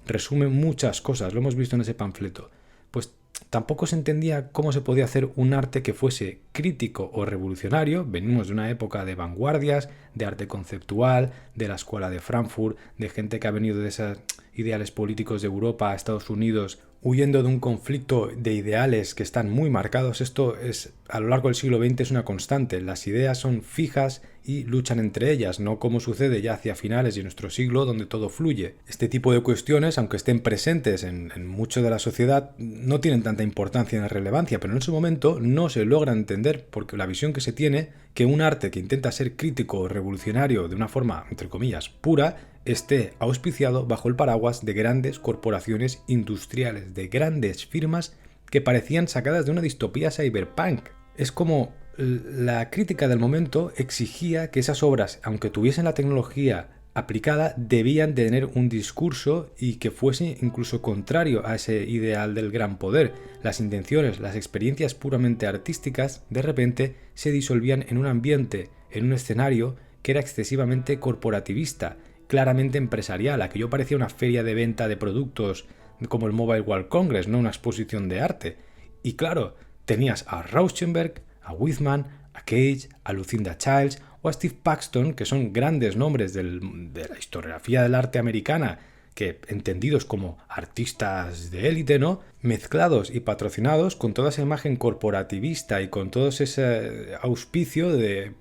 Resume muchas cosas, lo hemos visto en ese panfleto. Pues Tampoco se entendía cómo se podía hacer un arte que fuese crítico o revolucionario. Venimos de una época de vanguardias, de arte conceptual, de la escuela de Frankfurt, de gente que ha venido de esos ideales políticos de Europa a Estados Unidos, huyendo de un conflicto de ideales que están muy marcados. Esto es, a lo largo del siglo XX, es una constante. Las ideas son fijas y luchan entre ellas, no como sucede ya hacia finales de nuestro siglo, donde todo fluye. Este tipo de cuestiones, aunque estén presentes en mucho de la sociedad, no tienen tanta importancia ni relevancia, pero en ese momento no se logra entender, porque la visión que se tiene, que un arte que intenta ser crítico o revolucionario de una forma, entre comillas, pura, esté auspiciado bajo el paraguas de grandes corporaciones industriales, de grandes firmas que parecían sacadas de una distopía cyberpunk. Es como la crítica del momento exigía que esas obras, aunque tuviesen la tecnología aplicada, debían de tener un discurso y que fuese incluso contrario a ese ideal del gran poder. Las intenciones, las experiencias puramente artísticas, de repente se disolvían en un ambiente, en un escenario que era excesivamente corporativista, claramente empresarial. Aquello parecía una feria de venta de productos como el Mobile World Congress, no una exposición de arte. Y claro, tenías a Rauschenberg, a Whitman, a Cage, a Lucinda Childs o a Steve Paxton, que son grandes nombres de la historiografía del arte americana, que entendidos como artistas de élite, ¿no? Mezclados y patrocinados con toda esa imagen corporativista y con todo ese auspicio de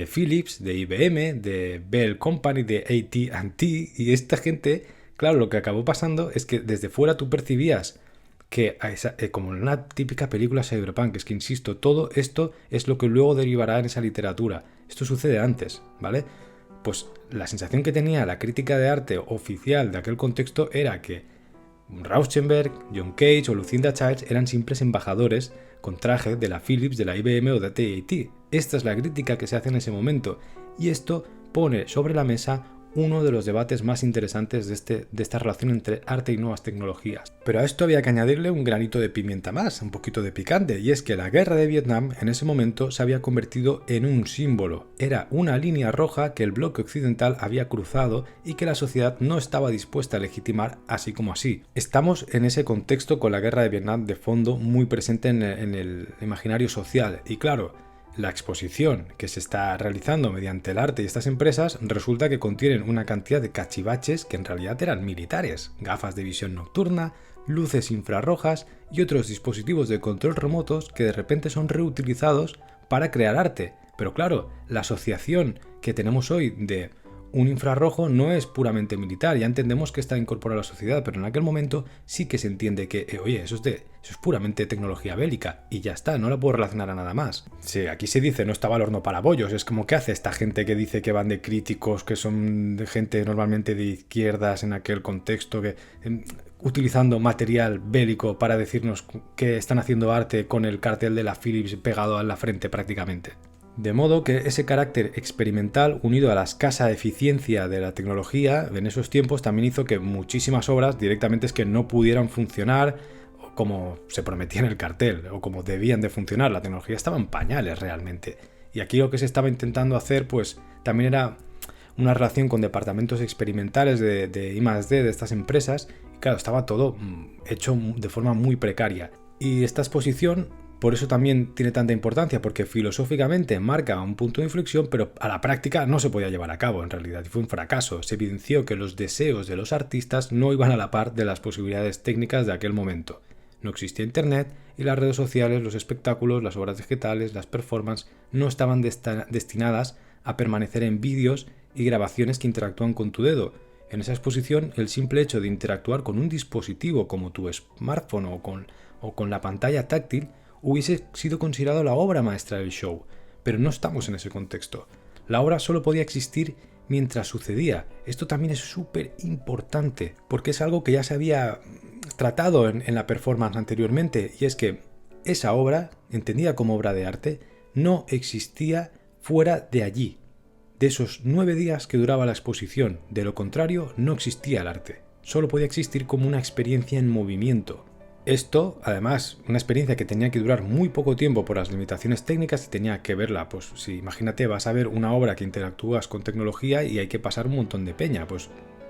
Philips, de IBM, de Bell Company, de AT&T, y esta gente, claro, lo que acabó pasando es que desde fuera tú percibías que, como en una típica película cyberpunk, es que insisto, todo esto es lo que luego derivará en esa literatura. Esto sucede antes, ¿vale? Pues la sensación que tenía la crítica de arte oficial de aquel contexto era que Rauschenberg, John Cage o Lucinda Childs eran simples embajadores con traje de la Philips, de la IBM o de AT&T. Esta es la crítica que se hace en ese momento, y esto pone sobre la mesa uno de los debates más interesantes de esta relación entre arte y nuevas tecnologías. Pero a esto había que añadirle un granito de pimienta más, un poquito de picante, y es que la guerra de Vietnam en ese momento se había convertido en un símbolo. Era una línea roja que el bloque occidental había cruzado y que la sociedad no estaba dispuesta a legitimar así como así. Estamos en ese contexto con la guerra de Vietnam de fondo muy presente en el imaginario social, y claro, la exposición que se está realizando mediante el arte y estas empresas resulta que contienen una cantidad de cachivaches que en realidad eran militares, gafas de visión nocturna, luces infrarrojas y otros dispositivos de control remotos que de repente son reutilizados para crear arte. Pero claro, la asociación que tenemos hoy de un infrarrojo no es puramente militar, ya entendemos que está incorporado a la sociedad, pero en aquel momento sí que se entiende que, oye, eso es puramente tecnología bélica y ya está, no la puedo relacionar a nada más. Sí, aquí se dice no estaba al horno para bollos, es como ¿qué hace esta gente que dice que van de críticos, que son de gente normalmente de izquierdas en aquel contexto, que utilizando material bélico para decirnos que están haciendo arte con el cartel de la Philips pegado a la frente prácticamente? De modo que ese carácter experimental, unido a la escasa eficiencia de la tecnología en esos tiempos, también hizo que muchísimas obras directamente es que no pudieran funcionar como se prometía en el cartel o como debían de funcionar. La tecnología estaba en pañales realmente. Y aquí lo que se estaba intentando hacer pues también era una relación con departamentos experimentales de I+D de estas empresas. Y claro, estaba todo hecho de forma muy precaria. Y esta exposición por eso también tiene tanta importancia, porque filosóficamente marca un punto de inflexión, pero a la práctica no se podía llevar a cabo en realidad, y fue un fracaso. Se evidenció que los deseos de los artistas no iban a la par de las posibilidades técnicas de aquel momento. No existía internet y las redes sociales, los espectáculos, las obras digitales, las performances no estaban destinadas a permanecer en vídeos y grabaciones que interactúan con tu dedo. En esa exposición, el simple hecho de interactuar con un dispositivo como tu smartphone o con la pantalla táctil hubiese sido considerado la obra maestra del show, pero no estamos en ese contexto. La obra solo podía existir mientras sucedía. Esto también es súper importante, porque es algo que ya se había tratado en la performance anteriormente, y es que esa obra, entendida como obra de arte, no existía fuera de allí, de esos 9 días que duraba la exposición. De lo contrario, no existía el arte. Solo podía existir como una experiencia en movimiento. Esto, además, una experiencia que tenía que durar muy poco tiempo por las limitaciones técnicas y tenía que verla, pues si imagínate vas a ver una obra que interactúas con tecnología y hay que pasar un montón de peña, pues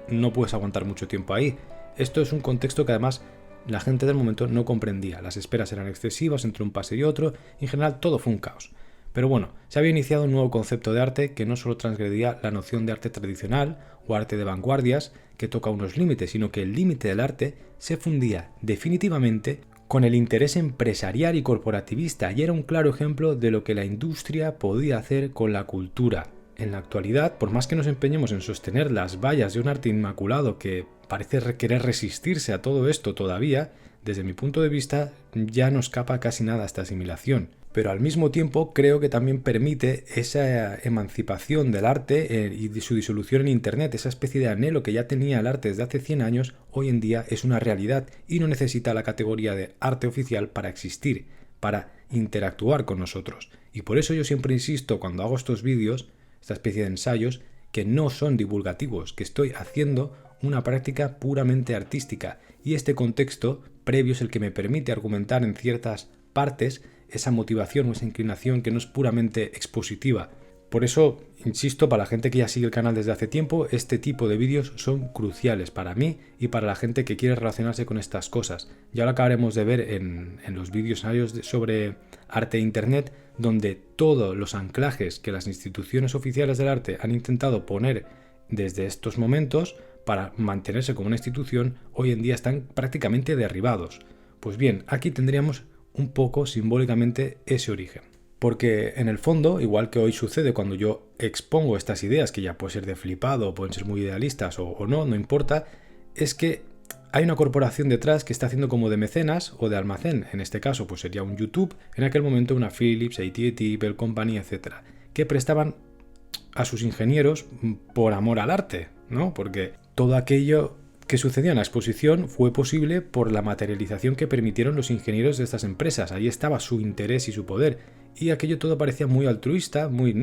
no puedes aguantar mucho tiempo ahí. Esto es un contexto que además la gente del momento no comprendía. Las esperas eran excesivas entre un pase y otro, y en general todo fue un caos. Pero bueno, se había iniciado un nuevo concepto de arte que no solo transgredía la noción de arte tradicional o arte de vanguardias, que toca unos límites, sino que el límite del arte se fundía definitivamente con el interés empresarial y corporativista, y era un claro ejemplo de lo que la industria podía hacer con la cultura. En la actualidad, por más que nos empeñemos en sostener las vallas de un arte inmaculado que parece querer resistirse a todo esto todavía, desde mi punto de vista ya no escapa casi nada a esta asimilación. Pero al mismo tiempo creo que también permite esa emancipación del arte y de su disolución en Internet, esa especie de anhelo que ya tenía el arte desde hace 100 años, hoy en día es una realidad y no necesita la categoría de arte oficial para existir, para interactuar con nosotros. Y por eso yo siempre insisto cuando hago estos vídeos, esta especie de ensayos, que no son divulgativos, que estoy haciendo una práctica puramente artística, y este contexto previo es el que me permite argumentar en ciertas partes esa motivación o esa inclinación que no es puramente expositiva. Por eso, insisto, para la gente que ya sigue el canal desde hace tiempo, este tipo de vídeos son cruciales para mí y para la gente que quiere relacionarse con estas cosas. Ya lo acabaremos de ver en los vídeos sobre arte e internet, donde todos los anclajes que las instituciones oficiales del arte han intentado poner desde estos momentos para mantenerse como una institución, hoy en día están prácticamente derribados. Pues bien, aquí tendríamos un poco simbólicamente ese origen. Porque en el fondo, igual que hoy sucede cuando yo expongo estas ideas, que ya pueden ser de flipado o pueden ser muy idealistas o no, no importa, es que hay una corporación detrás que está haciendo como de mecenas o de almacén. En este caso pues sería un YouTube, en aquel momento una Philips, AT&T, Bell Company, etc., que prestaban a sus ingenieros por amor al arte, ¿no? Porque todo aquello que sucedía en la exposición fue posible por la materialización que permitieron los ingenieros de estas empresas. Ahí estaba su interés y su poder. Y aquello todo parecía muy altruista, muy...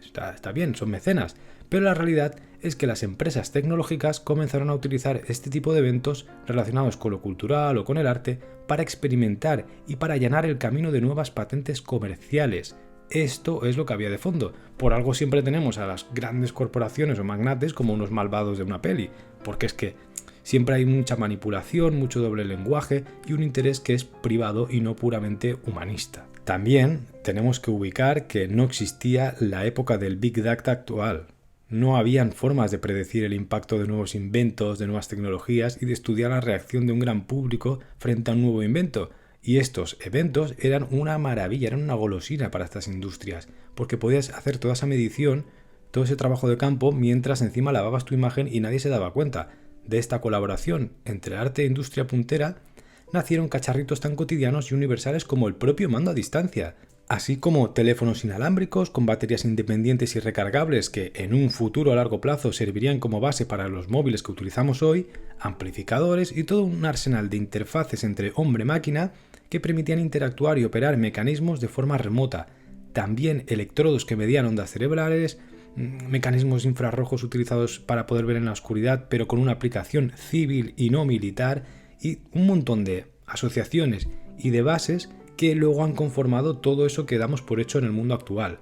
está bien, son mecenas. Pero la realidad es que las empresas tecnológicas comenzaron a utilizar este tipo de eventos relacionados con lo cultural o con el arte para experimentar y para allanar el camino de nuevas patentes comerciales. Esto es lo que había de fondo. Por algo siempre tenemos a las grandes corporaciones o magnates como unos malvados de una peli, porque es que siempre hay mucha manipulación, mucho doble lenguaje y un interés que es privado y no puramente humanista. También tenemos que ubicar que no existía la época del Big Data actual. No habían formas de predecir el impacto de nuevos inventos, de nuevas tecnologías y de estudiar la reacción de un gran público frente a un nuevo invento. Y estos eventos eran una maravilla, eran una golosina para estas industrias, porque podías hacer toda esa medición, todo ese trabajo de campo, mientras encima lavabas tu imagen y nadie se daba cuenta. De esta colaboración entre arte e industria puntera, nacieron cacharritos tan cotidianos y universales como el propio mando a distancia, así como teléfonos inalámbricos con baterías independientes y recargables que en un futuro a largo plazo servirían como base para los móviles que utilizamos hoy, amplificadores y todo un arsenal de interfaces entre hombre-máquina que permitían interactuar y operar mecanismos de forma remota. También electrodos que medían ondas cerebrales, mecanismos infrarrojos utilizados para poder ver en la oscuridad, pero con una aplicación civil y no militar, y un montón de asociaciones y de bases que luego han conformado todo eso que damos por hecho en el mundo actual.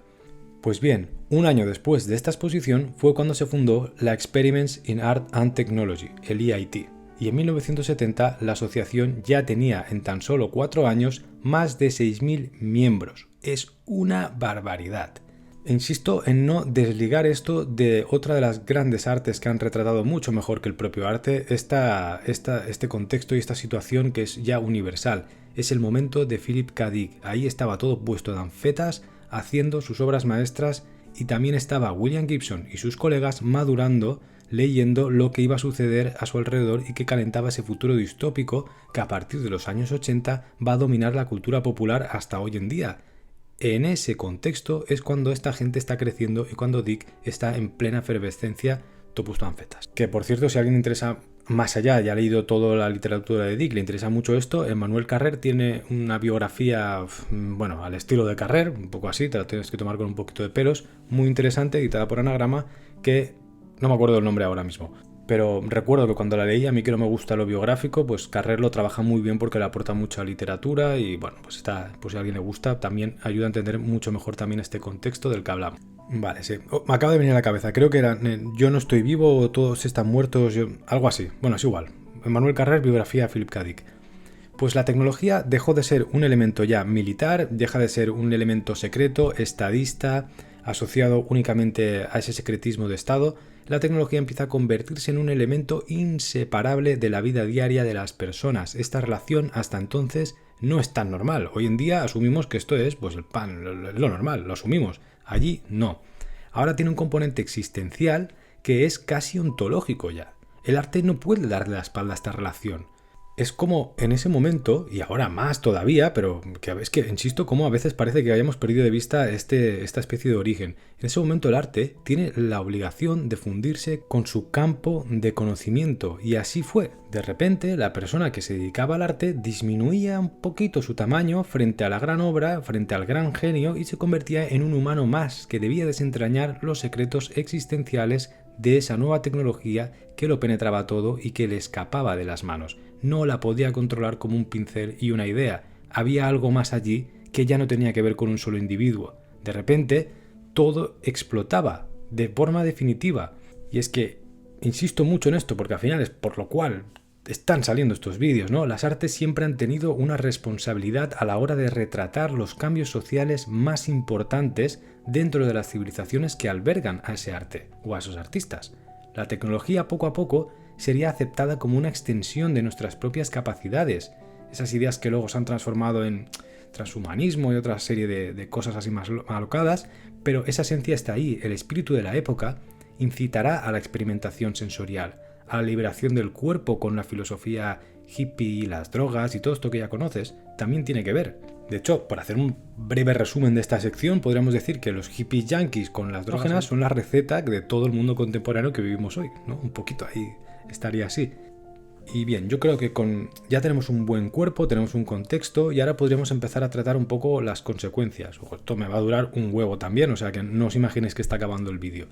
Pues bien, un año después de esta exposición fue cuando se fundó la Experiments in Art and Technology, el EIT. Y en 1970 la asociación ya tenía en tan solo 4 años más de 6.000 miembros. Es una barbaridad. Insisto en no desligar esto de otra de las grandes artes que han retratado mucho mejor que el propio arte este contexto y esta situación que es ya universal. Es el momento de Philip K. Dick. Ahí estaba todo puesto de anfetas haciendo sus obras maestras y también estaba William Gibson y sus colegas madurando, leyendo lo que iba a suceder a su alrededor y que calentaba ese futuro distópico que a partir de los años 80 va a dominar la cultura popular hasta hoy en día. En ese contexto es cuando esta gente está creciendo y cuando Dick está en plena efervescencia, topusto anfetas. Que por cierto, si a alguien le interesa más allá, ya ha leído toda la literatura de Dick, le interesa mucho esto, Emmanuel Carrère tiene una biografía, bueno, al estilo de Carrère, un poco así, te la tienes que tomar con un poquito de pelos, muy interesante, editada por Anagrama, que no me acuerdo el nombre ahora mismo. Pero recuerdo que cuando la leí, a mí que no me gusta lo biográfico, pues Carrère lo trabaja muy bien porque le aporta mucha literatura y bueno, pues si a alguien le gusta, también ayuda a entender mucho mejor también este contexto del que hablamos. Vale, sí. Me acaba de venir a la cabeza, creo que era Yo no estoy vivo o todos están muertos, algo así. Bueno, es igual. Emmanuel Carrer, biografía de Philip K. Dick. Pues la tecnología dejó de ser un elemento ya militar, deja de ser un elemento secreto, estadista, asociado únicamente a ese secretismo de Estado. La tecnología empieza a convertirse en un elemento inseparable de la vida diaria de las personas. Esta relación hasta entonces no es tan normal. Hoy en día asumimos que esto es pues el pan, lo normal, lo asumimos. Allí no. Ahora tiene un componente existencial que es casi ontológico ya. El arte no puede darle la espalda a esta relación. Es como en ese momento, y ahora más todavía, pero es que insisto, como a veces parece que hayamos perdido de vista esta especie de origen. En ese momento el arte tiene la obligación de fundirse con su campo de conocimiento, y así fue. De repente, la persona que se dedicaba al arte disminuía un poquito su tamaño frente a la gran obra, frente al gran genio, y se convertía en un humano más que debía desentrañar los secretos existenciales de esa nueva tecnología que lo penetraba todo y que le escapaba de las manos. No la podía controlar como un pincel y una idea. Había algo más allí que ya no tenía que ver con un solo individuo. De repente, todo explotaba de forma definitiva. Y es que, insisto mucho en esto, porque al final es por lo cual están saliendo estos vídeos, ¿no? Las artes siempre han tenido una responsabilidad a la hora de retratar los cambios sociales más importantes dentro de las civilizaciones que albergan a ese arte o a esos artistas. La tecnología poco a poco sería aceptada como una extensión de nuestras propias capacidades. Esas ideas que luego se han transformado en transhumanismo y otra serie de cosas así más alocadas, pero esa esencia está ahí. El espíritu de la época incitará a la experimentación sensorial, a la liberación del cuerpo con la filosofía hippie, las drogas y todo esto que ya conoces, también tiene que ver. De hecho, por hacer un breve resumen de esta sección, podríamos decir que los hippies yankees con las drogas son la receta de todo el mundo contemporáneo que vivimos hoy, ¿no? Un poquito ahí estaría así. Y bien, yo creo que ya tenemos un buen cuerpo, tenemos un contexto y ahora podríamos empezar a tratar un poco las consecuencias. Ojo, esto me va a durar un huevo también, o sea que no os imaginéis que está acabando el vídeo.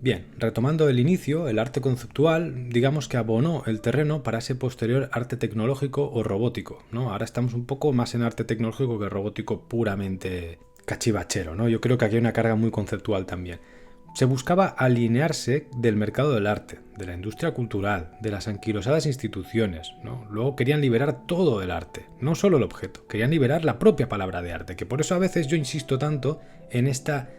Bien, retomando el inicio, el arte conceptual, digamos que abonó el terreno para ese posterior arte tecnológico o robótico, ¿no? Ahora estamos un poco más en arte tecnológico que robótico puramente cachivachero, ¿no? Yo creo que aquí hay una carga muy conceptual también. Se buscaba alinearse del mercado del arte, de la industria cultural, de las anquilosadas instituciones, ¿no? Luego querían liberar todo el arte, no solo el objeto, querían liberar la propia palabra de arte, que por eso a veces yo insisto tanto en esta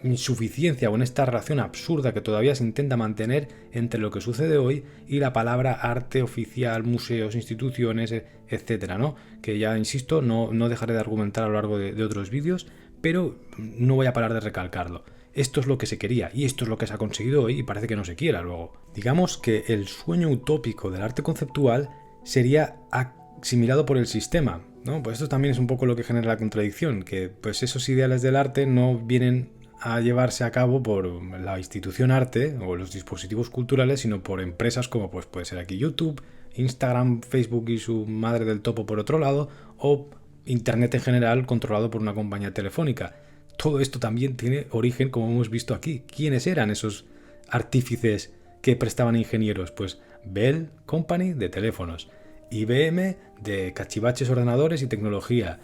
insuficiencia o en esta relación absurda que todavía se intenta mantener entre lo que sucede hoy y la palabra arte oficial, museos, instituciones, etcétera, ¿no? Que ya insisto, no dejaré de argumentar a lo largo de otros vídeos, pero no voy a parar de recalcarlo. Esto es lo que se quería y esto es lo que se ha conseguido hoy y parece que no se quiera luego. Digamos que el sueño utópico del arte conceptual sería asimilado por el sistema, ¿no? Pues esto también es un poco lo que genera la contradicción, que pues esos ideales del arte no vienen a llevarse a cabo por la institución arte o los dispositivos culturales, sino por empresas como pues puede ser aquí YouTube, Instagram, Facebook y su madre del topo por otro lado, o Internet en general controlado por una compañía telefónica. Todo esto también tiene origen, como hemos visto aquí. ¿Quiénes eran esos artífices que prestaban ingenieros? Pues Bell Company de teléfonos, IBM de cachivaches, ordenadores y tecnología.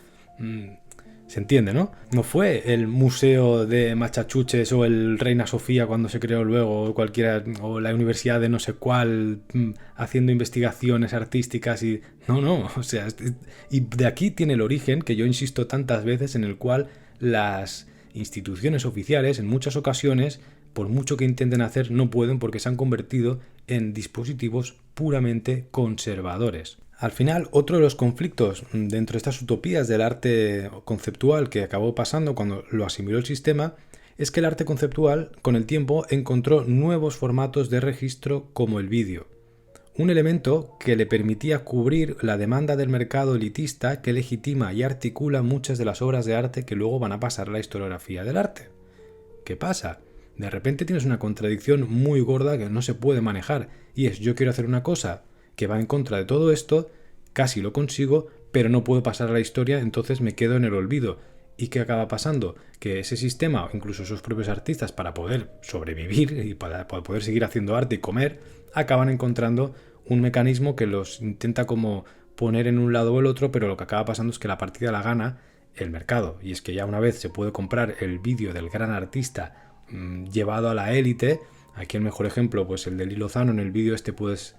Se entiende, ¿no? No fue el museo de Machachuches o el Reina Sofía cuando se creó luego, o cualquiera, o la universidad de no sé cuál, haciendo investigaciones artísticas y... No, o sea, y de aquí tiene el origen, que yo insisto tantas veces, en el cual las instituciones oficiales, en muchas ocasiones, por mucho que intenten hacer, no pueden porque se han convertido en dispositivos puramente conservadores. Al final, otro de los conflictos dentro de estas utopías del arte conceptual que acabó pasando cuando lo asimiló el sistema es que el arte conceptual, con el tiempo, encontró nuevos formatos de registro como el vídeo. Un elemento que le permitía cubrir la demanda del mercado elitista que legitima y articula muchas de las obras de arte que luego van a pasar a la historiografía del arte. ¿Qué pasa? De repente tienes una contradicción muy gorda que no se puede manejar, y es: yo quiero hacer una cosa que va en contra de todo esto, casi lo consigo, pero no puedo pasar a la historia, entonces me quedo en el olvido. ¿Y qué acaba pasando? Que ese sistema, o incluso sus propios artistas, para poder sobrevivir y para poder seguir haciendo arte y comer, acaban encontrando un mecanismo que los intenta como poner en un lado o el otro, pero lo que acaba pasando es que la partida la gana el mercado. Y es que ya una vez se puede comprar el vídeo del gran artista llevado a la élite, Aquí el mejor ejemplo, pues el de Lee Lozano en el vídeo este, pues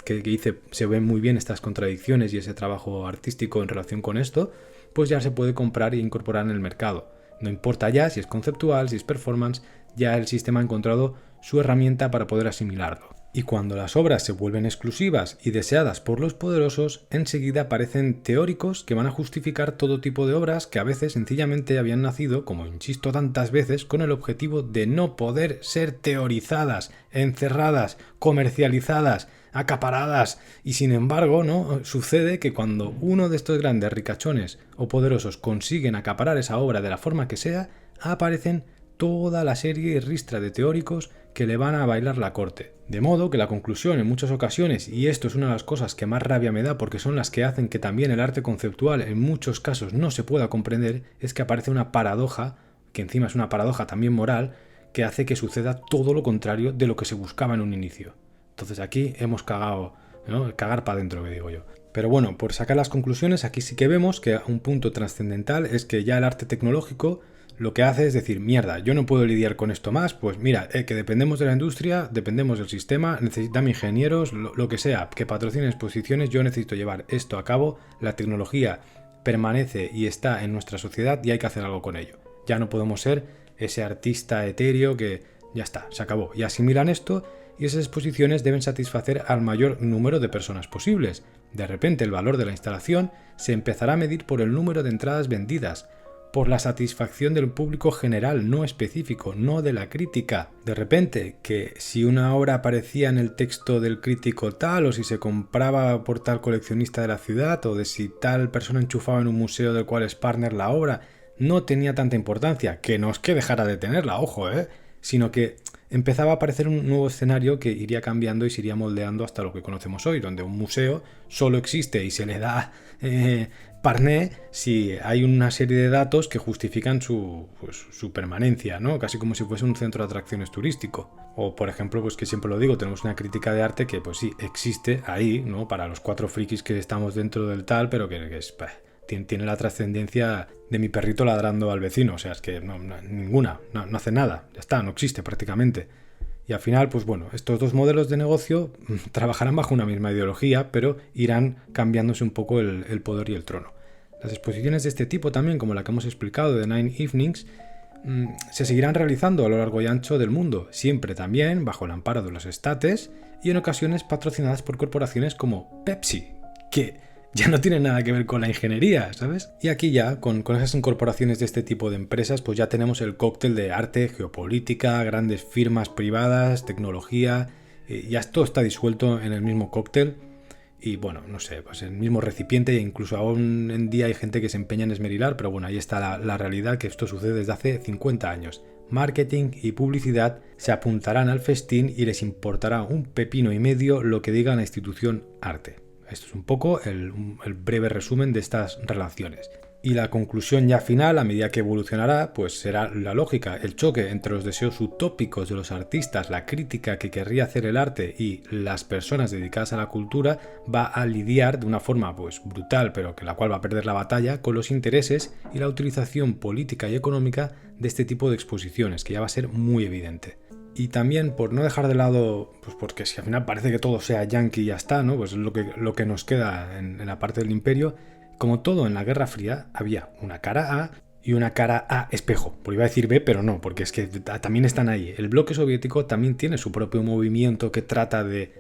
que hice, se ven muy bien estas contradicciones y ese trabajo artístico en relación con esto, pues ya se puede comprar e incorporar en el mercado. No importa ya si es conceptual, si es performance, ya el sistema ha encontrado su herramienta para poder asimilarlo. Y cuando las obras se vuelven exclusivas y deseadas por los poderosos, enseguida aparecen teóricos que van a justificar todo tipo de obras que a veces sencillamente habían nacido, como insisto tantas veces, con el objetivo de no poder ser teorizadas, encerradas, comercializadas, acaparadas. Y sin embargo, ¿no? Sucede que cuando uno de estos grandes ricachones o poderosos consiguen acaparar esa obra de la forma que sea, aparecen toda la serie y ristra de teóricos que le van a bailar la corte. De modo que la conclusión en muchas ocasiones, y esto es una de las cosas que más rabia me da porque son las que hacen que también el arte conceptual en muchos casos no se pueda comprender, es que aparece una paradoja, que encima es una paradoja también moral, que hace que suceda todo lo contrario de lo que se buscaba en un inicio. Entonces aquí hemos cagado, ¿no? El cagar para adentro, que digo yo. Pero bueno, por sacar las conclusiones, aquí sí que vemos que un punto trascendental es que ya el arte tecnológico lo que hace es decir, mierda, yo no puedo lidiar con esto más, pues mira, que dependemos de la industria, dependemos del sistema, necesitamos ingenieros, lo que sea, que patrocinen exposiciones, yo necesito llevar esto a cabo, la tecnología permanece y está en nuestra sociedad y hay que hacer algo con ello. Ya no podemos ser ese artista etéreo que ya está, se acabó. Y asimilan esto y esas exposiciones deben satisfacer al mayor número de personas posibles. De repente el valor de la instalación se empezará a medir por el número de entradas vendidas, por la satisfacción del público general, no específico, no de la crítica. De repente, que si una obra aparecía en el texto del crítico tal, o si se compraba por tal coleccionista de la ciudad, o de si tal persona enchufaba en un museo del cual es partner la obra, no tenía tanta importancia, que no es que dejara de tenerla, ojo, sino que empezaba a aparecer un nuevo escenario que iría cambiando y se iría moldeando hasta lo que conocemos hoy, donde un museo solo existe y se le da parné si hay una serie de datos que justifican su permanencia, ¿no? Casi como si fuese un centro de atracciones turístico. O, por ejemplo, pues que siempre lo digo, tenemos una crítica de arte que, pues sí, existe ahí, ¿no? Para los 4 frikis que estamos dentro del tal, pero que es... tiene la trascendencia de mi perrito ladrando al vecino, o sea, es que ninguna, no hace nada, ya está, no existe prácticamente. Y al final, pues bueno, estos dos modelos de negocio trabajarán bajo una misma ideología, pero irán cambiándose un poco el poder y el trono. Las exposiciones de este tipo también, como la que hemos explicado de Nine Evenings, se seguirán realizando a lo largo y ancho del mundo, siempre también bajo el amparo de los estates y en ocasiones patrocinadas por corporaciones como Pepsi, que ya no tiene nada que ver con la ingeniería, ¿sabes? Y aquí ya, con esas incorporaciones de este tipo de empresas, pues ya tenemos el cóctel de arte, geopolítica, grandes firmas privadas, tecnología, ya todo está disuelto en el mismo cóctel y bueno, no sé, pues el mismo recipiente e incluso aún en día hay gente que se empeña en esmerilar, pero bueno, ahí está la realidad que esto sucede desde hace 50 años. Marketing y publicidad se apuntarán al festín y les importará un pepino y medio lo que diga la institución arte. Esto es un poco el breve resumen de estas relaciones. Y la conclusión ya final, a medida que evolucionará, pues será la lógica, el choque entre los deseos utópicos de los artistas, la crítica que querría hacer el arte y las personas dedicadas a la cultura va a lidiar de una forma pues brutal, pero que la cual va a perder la batalla con los intereses y la utilización política y económica de este tipo de exposiciones, que ya va a ser muy evidente. Y también por no dejar de lado, pues porque si al final parece que todo sea yankee y ya está, ¿no? Pues es lo que nos queda en la parte del imperio. Como todo en la Guerra Fría, había una cara A y una cara A espejo. Pues iba a decir B, pero no, porque es que también están ahí. El bloque soviético también tiene su propio movimiento que trata de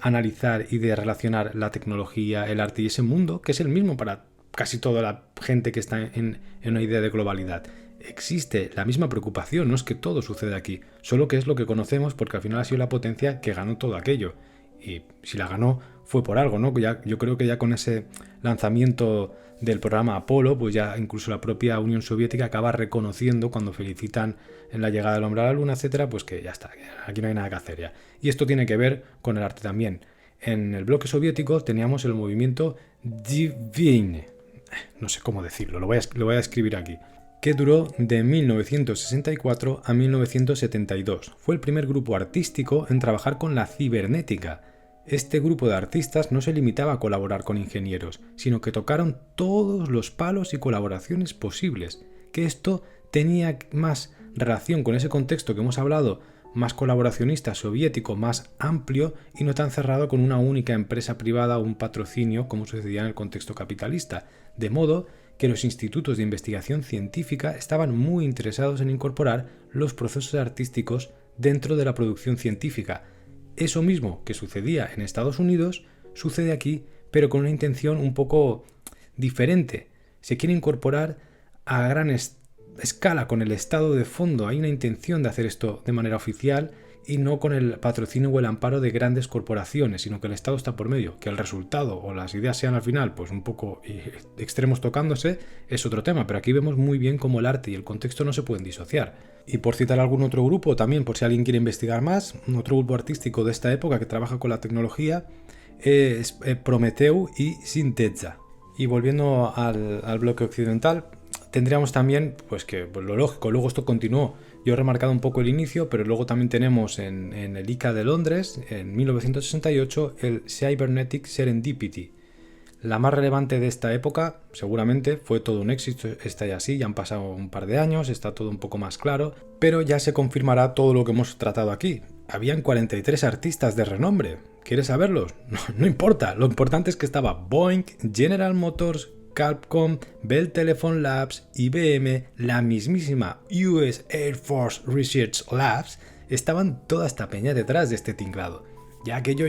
analizar y de relacionar la tecnología, el arte y ese mundo, que es el mismo para casi toda la gente que está en una idea de globalidad. Existe la misma preocupación, no es que todo sucede aquí, solo que es lo que conocemos porque al final ha sido la potencia que ganó todo aquello. Y si la ganó fue por algo, ¿no? Yo creo que ya con ese lanzamiento del programa Apolo, pues ya incluso la propia Unión Soviética acaba reconociendo cuando felicitan en la llegada del hombre a la luna, etcétera, pues que ya está, aquí no hay nada que hacer ya. Y esto tiene que ver con el arte también. En el bloque soviético teníamos el movimiento Divine, no sé cómo decirlo, lo voy a escribir aquí, que duró de 1964 a 1972. Fue el primer grupo artístico en trabajar con la cibernética. Este grupo de artistas no se limitaba a colaborar con ingenieros, sino que tocaron todos los palos y colaboraciones posibles, que esto tenía más relación con ese contexto que hemos hablado más colaboracionista, soviético, más amplio y no tan cerrado con una única empresa privada o un patrocinio como sucedía en el contexto capitalista, de modo que los institutos de investigación científica estaban muy interesados en incorporar los procesos artísticos dentro de la producción científica. Eso mismo que sucedía en Estados Unidos sucede aquí, pero con una intención un poco diferente. Se quiere incorporar a gran escala con el Estado de fondo. Hay una intención de hacer esto de manera oficial y no con el patrocinio o el amparo de grandes corporaciones, sino que el Estado está por medio. Que el resultado o las ideas sean al final pues un poco extremos tocándose es otro tema, pero aquí vemos muy bien cómo el arte y el contexto no se pueden disociar. Y por citar algún otro grupo también, por si alguien quiere investigar más, otro grupo artístico de esta época que trabaja con la tecnología es Prometeu y Sinteza. Y volviendo al bloque occidental, tendríamos también, pues que pues lo lógico, luego esto continuó. Yo he remarcado un poco el inicio, pero luego también tenemos en el ICA de Londres, en 1968, el Cybernetic Serendipity. La más relevante de esta época, seguramente, fue todo un éxito, está ya así, ya han pasado un par de años, está todo un poco más claro, pero ya se confirmará todo lo que hemos tratado aquí. Habían 43 artistas de renombre. ¿Quieres saberlos? No importa, lo importante es que estaba Boeing, General Motors, Capcom, Bell Telephone Labs, IBM, la mismísima US Air Force Research Labs, estaban toda esta peña detrás de este tinglado. Ya aquello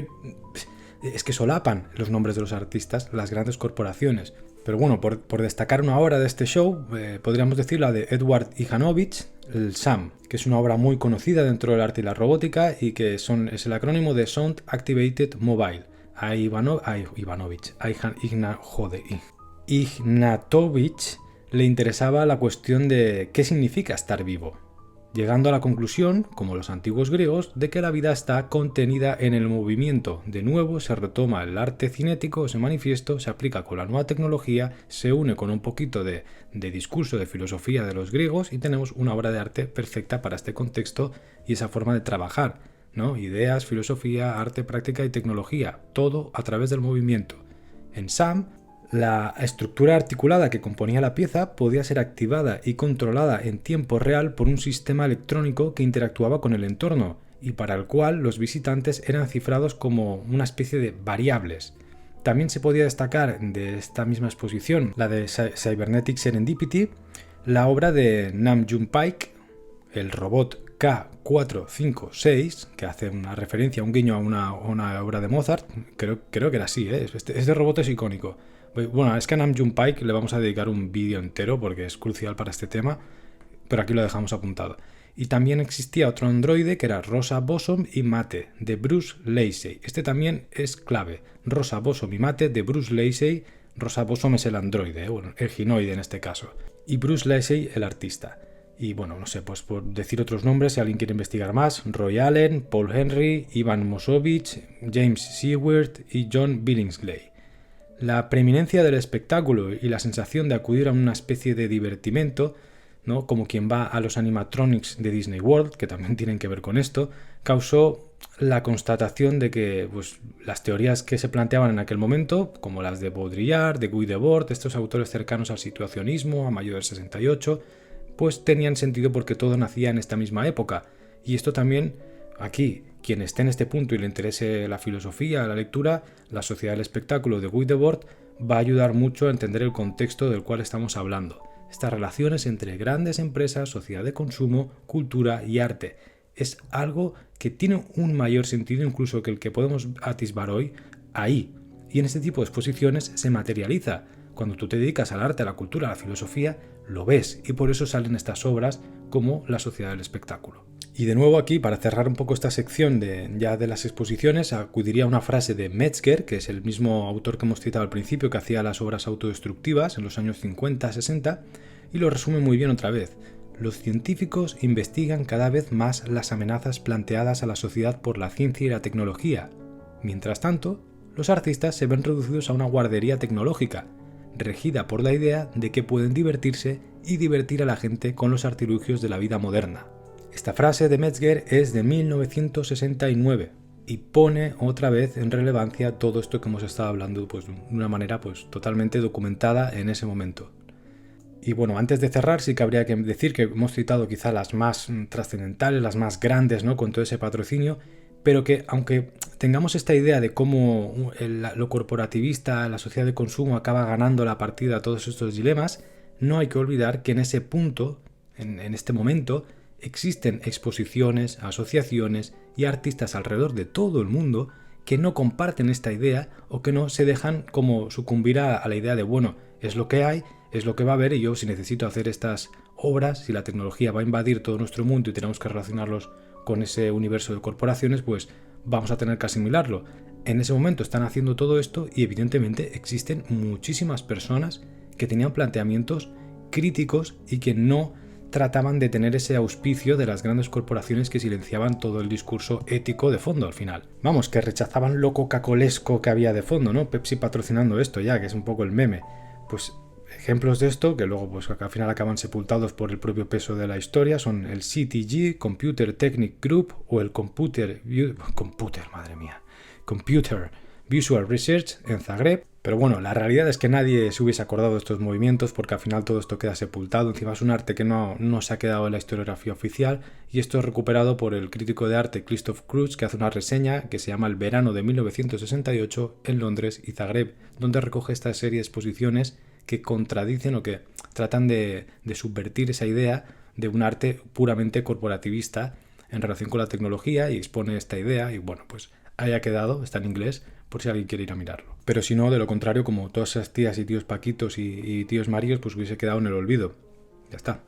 es que solapan los nombres de los artistas las grandes corporaciones. Pero bueno, por destacar una obra de este show, podríamos decir la de Edward Ivanovich, el SAM, que es una obra muy conocida dentro del arte y la robótica y que es el acrónimo de Sound Activated Mobile. A Ignatovich le interesaba la cuestión de qué significa estar vivo, llegando a la conclusión, como los antiguos griegos, de que la vida está contenida en el movimiento. De nuevo se retoma el arte cinético, ese manifiesto, se aplica con la nueva tecnología, se une con un poquito de discurso, de filosofía de los griegos y tenemos una obra de arte perfecta para este contexto y esa forma de trabajar, ¿no? Ideas, filosofía, arte, práctica y tecnología, todo a través del movimiento. En SAM, la estructura articulada que componía la pieza podía ser activada y controlada en tiempo real por un sistema electrónico que interactuaba con el entorno y para el cual los visitantes eran cifrados como una especie de variables. También se podía destacar de esta misma exposición, la de Cybernetic Serendipity, la obra de Nam June Paik, el robot K456, que hace una referencia, un guiño a una obra de Mozart. Creo que era así, ¿eh? Este robot es icónico. Bueno, es que a Nam June Paik le vamos a dedicar un vídeo entero porque es crucial para este tema, pero aquí lo dejamos apuntado. Y también existía otro androide que era Rosa Bosom y Mate, de Bruce Lacey. Este también es clave. Rosa Bosom y Mate, de Bruce Lacey. Rosa Bosom es el androide, bueno, el ginoide en este caso. Y Bruce Lacey, el artista. Y bueno, no sé, pues por decir otros nombres, si alguien quiere investigar más, Roy Allen, Paul Henry, Ivan Mosovich, James Seward y John Billingsley. La preeminencia del espectáculo y la sensación de acudir a una especie de divertimento, ¿no? Como quien va a los animatronics de Disney World, que también tienen que ver con esto, causó la constatación de que pues, las teorías que se planteaban en aquel momento, como las de Baudrillard, de Guy Debord, estos autores cercanos al situacionismo, a mayo del 68, pues tenían sentido porque todo nacía en esta misma época. Y esto también, aquí, quien esté en este punto y le interese la filosofía, la lectura, la sociedad del espectáculo de Guy Debord va a ayudar mucho a entender el contexto del cual estamos hablando. Estas relaciones entre grandes empresas, sociedad de consumo, cultura y arte. Es algo que tiene un mayor sentido incluso que el que podemos atisbar hoy ahí. Y en este tipo de exposiciones se materializa. Cuando tú te dedicas al arte, a la cultura, a la filosofía, lo ves y por eso salen estas obras como La sociedad del espectáculo. Y de nuevo aquí, para cerrar un poco esta sección ya de las exposiciones, acudiría a una frase de Metzger, que es el mismo autor que hemos citado al principio, que hacía las obras autodestructivas en los años 50-60, y lo resume muy bien otra vez. Los científicos investigan cada vez más las amenazas planteadas a la sociedad por la ciencia y la tecnología. Mientras tanto, los artistas se ven reducidos a una guardería tecnológica, regida por la idea de que pueden divertirse y divertir a la gente con los artilugios de la vida moderna. Esta frase de Metzger es de 1969 y pone otra vez en relevancia todo esto que hemos estado hablando pues, de una manera pues, totalmente documentada en ese momento. Y bueno, antes de cerrar sí que habría que decir que hemos citado quizá las más trascendentales, las más grandes, ¿no? Con todo ese patrocinio, pero que aunque tengamos esta idea de cómo lo corporativista, la sociedad de consumo acaba ganando la partida a todos estos dilemas, no hay que olvidar que en ese punto, en este momento, existen exposiciones, asociaciones y artistas alrededor de todo el mundo que no comparten esta idea o que no se dejan como sucumbir a la idea de, bueno, es lo que hay, es lo que va a haber, y yo si necesito hacer estas obras, si la tecnología va a invadir todo nuestro mundo y tenemos que relacionarlos con ese universo de corporaciones, pues vamos a tener que asimilarlo. En ese momento están haciendo todo esto y evidentemente existen muchísimas personas que tenían planteamientos críticos y que no trataban de tener ese auspicio de las grandes corporaciones que silenciaban todo el discurso ético de fondo al final. Vamos, que rechazaban lo coca-colesco que había de fondo, ¿no? Pepsi patrocinando esto ya, que es un poco el meme. Pues ejemplos de esto, que luego pues al final acaban sepultados por el propio peso de la historia, son el CTG, Computer Technic Group, o el Computer Visual Research en Zagreb. Pero bueno, la realidad es que nadie se hubiese acordado de estos movimientos porque al final todo esto queda sepultado. Encima es un arte que no se ha quedado en la historiografía oficial, y esto es recuperado por el crítico de arte Christoph Cruz, que hace una reseña que se llama El verano de 1968 en Londres y Zagreb, donde recoge esta serie de exposiciones que contradicen o que tratan de subvertir esa idea de un arte puramente corporativista en relación con la tecnología, y expone esta idea. Y bueno, pues ahí ha quedado, está en inglés, por si alguien quiere ir a mirarlo. Pero si no, de lo contrario, como todas esas tías y tíos Paquitos y tíos Maríos, pues hubiese quedado en el olvido. Ya está.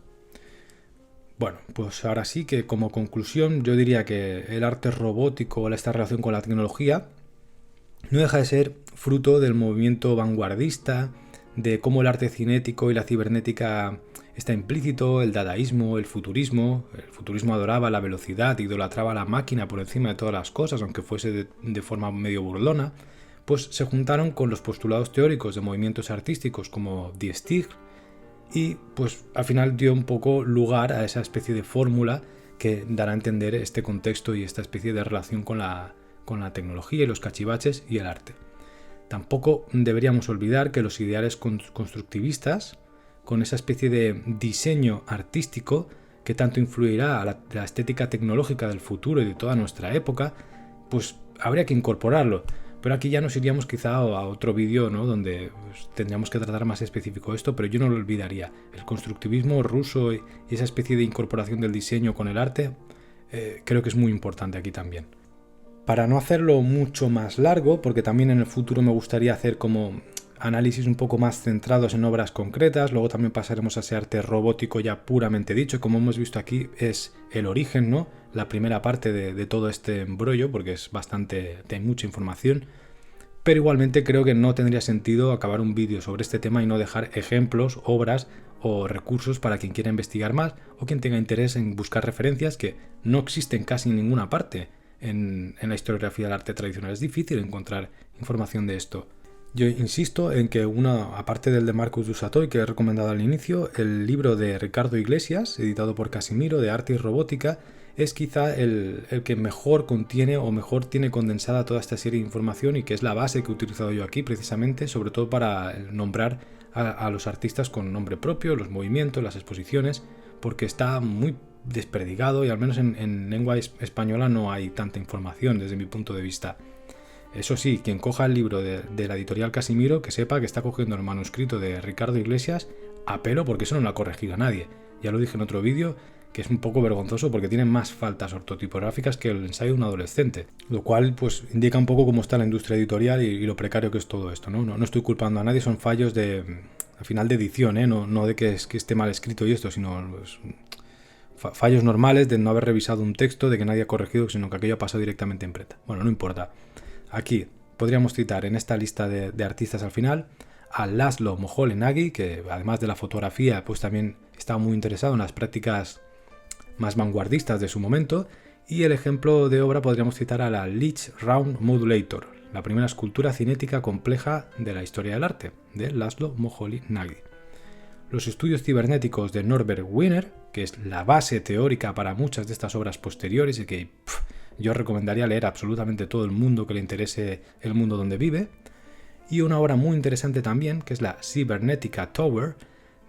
Bueno, pues ahora sí que como conclusión yo diría que el arte robótico, esta relación con la tecnología, no deja de ser fruto del movimiento vanguardista, de cómo el arte cinético y la cibernética está implícito, el dadaísmo, el futurismo. El futurismo adoraba la velocidad, idolatraba la máquina por encima de todas las cosas, aunque fuese de forma medio burlona. Pues se juntaron con los postulados teóricos de movimientos artísticos como Die Stig, y pues al final dio un poco lugar a esa especie de fórmula que dará a entender este contexto y esta especie de relación con la tecnología y los cachivaches y el arte. Tampoco deberíamos olvidar que los ideales constructivistas, con esa especie de diseño artístico que tanto influirá a la estética tecnológica del futuro y de toda nuestra época, pues habría que incorporarlo. Pero aquí ya nos iríamos quizá a otro vídeo, ¿no?, donde pues, tendríamos que tratar más específico esto, pero yo no lo olvidaría. El constructivismo ruso y esa especie de incorporación del diseño con el arte, creo que es muy importante aquí también. Para no hacerlo mucho más largo, porque también en el futuro me gustaría hacer como análisis un poco más centrados en obras concretas, luego también pasaremos a ese arte robótico ya puramente dicho, y como hemos visto aquí es el origen, ¿no?, la primera parte de todo este embrollo, porque es hay mucha información, pero igualmente creo que no tendría sentido acabar un vídeo sobre este tema y no dejar ejemplos, obras o recursos para quien quiera investigar más o quien tenga interés en buscar referencias que no existen casi en ninguna parte en la historiografía del arte tradicional. Es difícil encontrar información de esto. Yo insisto en que aparte del de Marcus du Sautoy que he recomendado al inicio, el libro de Ricardo Iglesias, editado por Casimiro, de Arte y Robótica, es quizá el que mejor contiene o mejor tiene condensada toda esta serie de información, y que es la base que he utilizado yo aquí precisamente, sobre todo para nombrar a los artistas con nombre propio, los movimientos, las exposiciones, porque está muy desperdigado y al menos en lengua española no hay tanta información desde mi punto de vista. Eso sí, quien coja el libro de la editorial Casimiro, que sepa que está cogiendo el manuscrito de Ricardo Iglesias a pelo, porque eso no lo ha corregido a nadie. Ya lo dije en otro vídeo, que es un poco vergonzoso porque tiene más faltas ortotipográficas que el ensayo de un adolescente, lo cual pues indica un poco cómo está la industria editorial y lo precario que es todo esto, ¿no? No estoy culpando a nadie, son fallos al final de edición, no de que esté mal escrito y esto, sino pues, fallos normales de no haber revisado un texto, de que nadie ha corregido, sino que aquello ha pasado directamente en preta. Bueno, no importa. Aquí podríamos citar en esta lista de artistas al final a Laszlo Moholy-Nagy, que además de la fotografía pues también estaba muy interesado en las prácticas más vanguardistas de su momento, y el ejemplo de obra podríamos citar a la Leech Round Modulator, la primera escultura cinética compleja de la historia del arte, de Laszlo Moholy-Nagy. Los estudios cibernéticos de Norbert Wiener, que es la base teórica para muchas de estas obras posteriores y que yo recomendaría leer a absolutamente todo el mundo que le interese el mundo donde vive, y una obra muy interesante también, que es la Cybernetica Tower,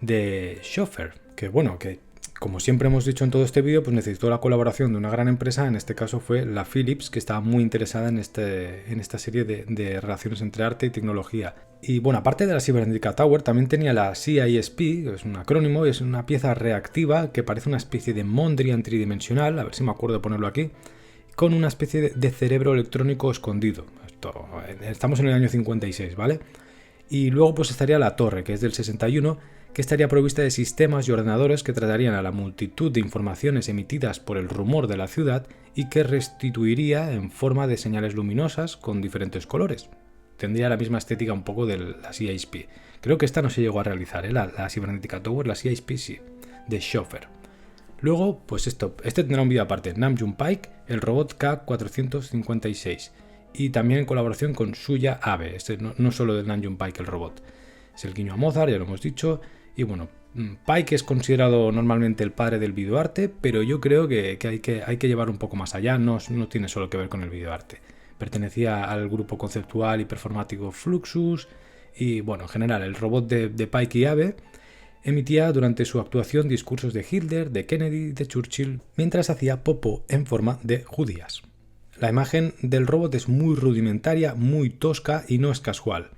de Schoeffer, que bueno, que como siempre hemos dicho en todo este vídeo, pues necesitó la colaboración de una gran empresa, en este caso fue la Philips, que estaba muy interesada en esta serie de relaciones entre arte y tecnología. Y bueno, aparte de la Cybernetica Tower, también tenía la CISP, que es un acrónimo, y es una pieza reactiva que parece una especie de Mondrian tridimensional, a ver si me acuerdo de ponerlo aquí, con una especie de cerebro electrónico escondido. Estamos en el año 56, ¿vale? Y luego pues estaría la torre, que es del 61, que estaría provista de sistemas y ordenadores que tratarían a la multitud de informaciones emitidas por el rumor de la ciudad y que restituiría en forma de señales luminosas con diferentes colores. Tendría la misma estética un poco de la CISP. Creo que esta no se llegó a realizar, ¿eh? La Cybernetica Tower, la CISP sí, de Schoeffer. Luego, pues este tendrá un vídeo aparte, Namjoon Pike, el robot K456, y también en colaboración con Suya Abe, no solo de Namjoon Pike el robot, es el guiño a Mozart, ya lo hemos dicho. Y bueno, Pike es considerado normalmente el padre del videoarte, pero yo creo que hay que llevar un poco más allá, no tiene solo que ver con el videoarte. Pertenecía al grupo conceptual y performático Fluxus, y bueno, en general el robot de Pike y Abe emitía durante su actuación discursos de Hitler, de Kennedy, de Churchill, mientras hacía popó en forma de judías. La imagen del robot es muy rudimentaria, muy tosca y no es casual.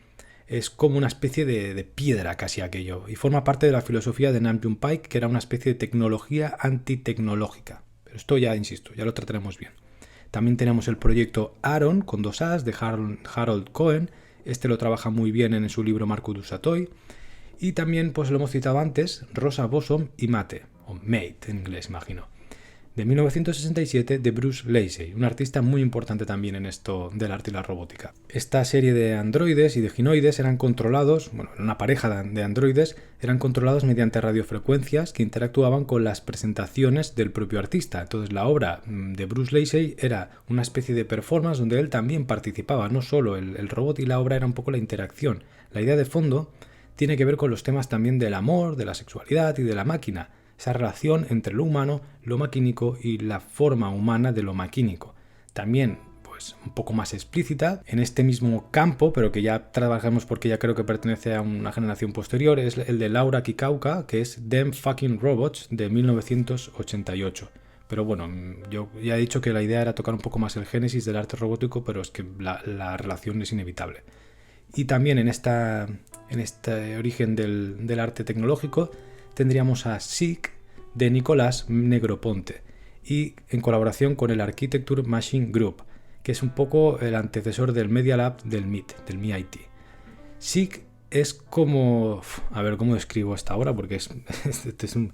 Es como una especie de piedra casi aquello, y forma parte de la filosofía de Namjoon Pike, que era una especie de tecnología antitecnológica. Pero esto ya, insisto, ya lo trataremos bien. También tenemos el proyecto Aaron, con 2 A's, de Harold Cohen. Este lo trabaja muy bien en su libro Marco du Satoy. Y también, pues lo hemos citado antes, Rosa Bosom y Mate, o Mate en inglés, imagino, de 1967 de Bruce Lacey, un artista muy importante también en esto del arte y la robótica. Esta serie de androides y de ginoides eran controlados, una pareja de androides, eran controlados mediante radiofrecuencias que interactuaban con las presentaciones del propio artista. Entonces la obra de Bruce Lacey era una especie de performance donde él también participaba, no solo el robot, y la obra era un poco la interacción. La idea de fondo tiene que ver con los temas también del amor, de la sexualidad y de la máquina. Esa relación entre lo humano, lo maquínico y la forma humana de lo maquínico. También, pues, un poco más explícita en este mismo campo, pero que ya trabajamos porque ya creo que pertenece a una generación posterior, es el de Laura Kikauka, que es Them Fucking Robots, de 1988. Pero bueno, yo ya he dicho que la idea era tocar un poco más el génesis del arte robótico, pero es que la relación es inevitable. Y también en este origen del arte tecnológico tendríamos a SICK de Nicolás Negroponte, y en colaboración con el Architecture Machine Group, que es un poco el antecesor del Media Lab del MIT. SICK es como... A ver, ¿cómo describo esta obra? Porque es un...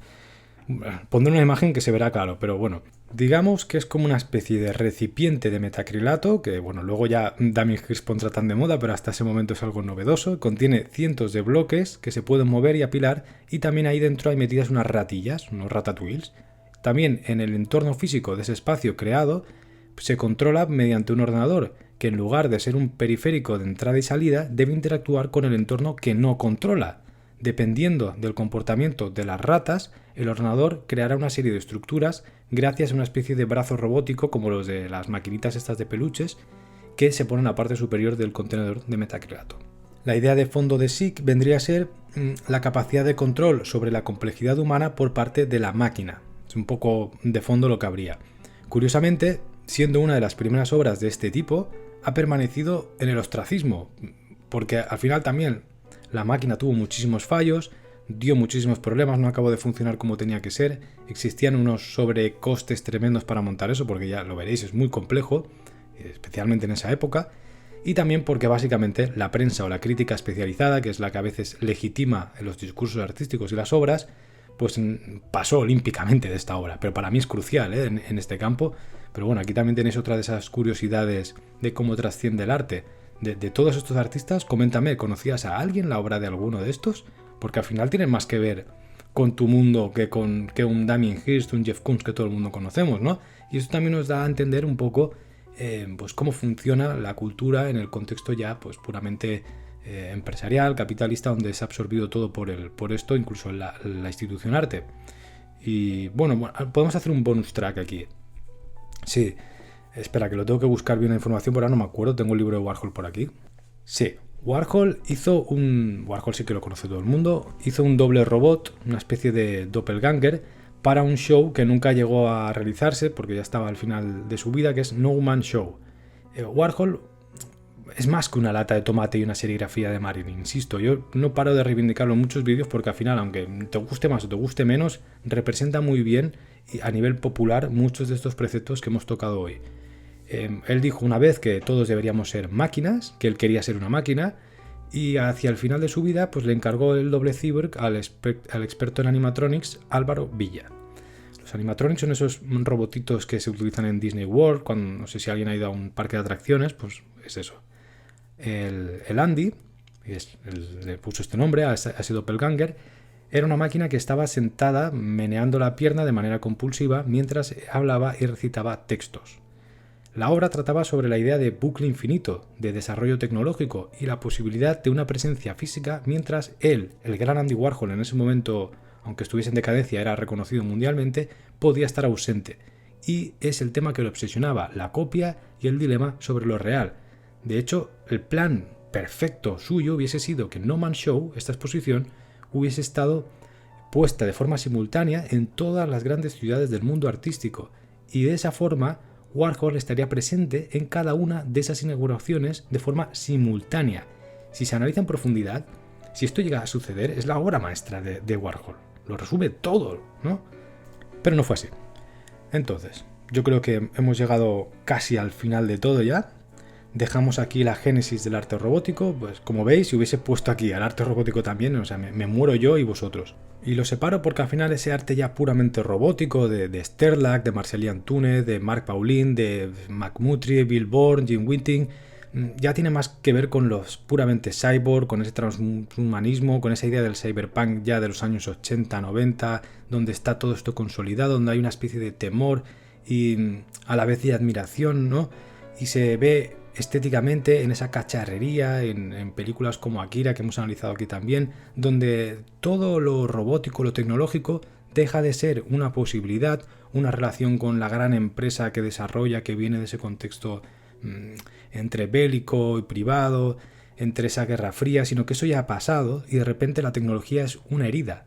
Pondré una imagen que se verá claro, pero bueno, digamos que es como una especie de recipiente de metacrilato, que bueno, luego ya Damien Hirst pondrá tan de moda, pero hasta ese momento es algo novedoso. Contiene cientos de bloques que se pueden mover y apilar, y también ahí dentro hay metidas unas ratillas, unos ratatouilles. También en el entorno físico de ese espacio creado se controla mediante un ordenador, que en lugar de ser un periférico de entrada y salida, debe interactuar con el entorno que no controla. Dependiendo del comportamiento de las ratas, el ordenador creará una serie de estructuras gracias a una especie de brazo robótico como los de las maquinitas estas de peluches que se ponen en la parte superior del contenedor de metacrilato. La idea de fondo de SICK vendría a ser la capacidad de control sobre la complejidad humana por parte de la máquina. Es un poco de fondo lo que habría. Curiosamente, siendo una de las primeras obras de este tipo, ha permanecido en el ostracismo, porque al final también la máquina tuvo muchísimos fallos, dio muchísimos problemas, no acabó de funcionar como tenía que ser, existían unos sobrecostes tremendos para montar eso, porque ya lo veréis, es muy complejo, especialmente en esa época, y también porque básicamente la prensa o la crítica especializada, que es la que a veces legitima los discursos artísticos y las obras, pues pasó olímpicamente de esta obra, pero para mí es crucial en este campo. Pero bueno, aquí también tenéis otra de esas curiosidades de cómo trasciende el arte. De todos estos artistas, coméntame, ¿conocías a alguien la obra de alguno de estos? Porque al final tienen más que ver con tu mundo que un Damien Hirst, un Jeff Koons que todo el mundo conocemos, ¿no? Y esto también nos da a entender un poco pues cómo funciona la cultura en el contexto ya pues puramente empresarial, capitalista, donde se ha absorbido todo por esto, incluso la institución arte. Y bueno, podemos hacer un bonus track aquí. Sí. Espera, que lo tengo que buscar bien la información, pero ahora no me acuerdo. Tengo el libro de Warhol por aquí. Sí, Warhol sí que lo conoce todo el mundo, hizo un doble robot, una especie de doppelganger, para un show que nunca llegó a realizarse porque ya estaba al final de su vida, que es No Man's Show. Warhol es más que una lata de tomate y una serigrafía de Marilyn, insisto, yo no paro de reivindicarlo en muchos vídeos porque al final, aunque te guste más o te guste menos, representa muy bien y a nivel popular muchos de estos preceptos que hemos tocado hoy. Él dijo una vez que todos deberíamos ser máquinas, que él quería ser una máquina, y hacia el final de su vida pues le encargó el doble cyborg al experto en animatronics Álvaro Villa. Los animatronics son esos robotitos que se utilizan en Disney World, cuando no sé si alguien ha ido a un parque de atracciones, pues es eso. El Andy, le puso este nombre a ese doppelganger, era una máquina que estaba sentada meneando la pierna de manera compulsiva mientras hablaba y recitaba textos. La obra trataba sobre la idea de bucle infinito, de desarrollo tecnológico y la posibilidad de una presencia física mientras él, el gran Andy Warhol en ese momento, aunque estuviese en decadencia, era reconocido mundialmente, podía estar ausente. Y es el tema que lo obsesionaba, la copia y el dilema sobre lo real. De hecho, el plan perfecto suyo hubiese sido que No Man's Show, esta exposición, hubiese estado puesta de forma simultánea en todas las grandes ciudades del mundo artístico, y de esa forma Warhol estaría presente en cada una de esas inauguraciones de forma simultánea. Si se analiza en profundidad, si esto llega a suceder, es la obra maestra de Warhol. Lo resume todo, ¿no? Pero no fue así. Entonces, yo creo que hemos llegado casi al final de todo ya. Dejamos aquí la génesis del arte robótico, pues como veis, si hubiese puesto aquí al arte robótico también, o sea, me muero yo y vosotros. Y lo separo porque al final ese arte ya puramente robótico de Sterlach, de Marcel Túnez, de Mark Pauling, de McMurtry, Bill Bourne, Jim Whiting, ya tiene más que ver con los puramente cyborg, con ese transhumanismo, con esa idea del cyberpunk ya de los años 80, 90, donde está todo esto consolidado, donde hay una especie de temor y a la vez de admiración, ¿no? Y se ve estéticamente en esa cacharrería, en películas como Akira, que hemos analizado aquí también, donde todo lo robótico, lo tecnológico, deja de ser una posibilidad, una relación con la gran empresa que desarrolla, que viene de ese contexto entre bélico y privado, entre esa guerra fría, sino que eso ya ha pasado y de repente la tecnología es una herida.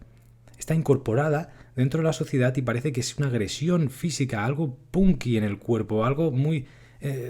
Está incorporada dentro de la sociedad y parece que es una agresión física, algo punky en el cuerpo, algo muy...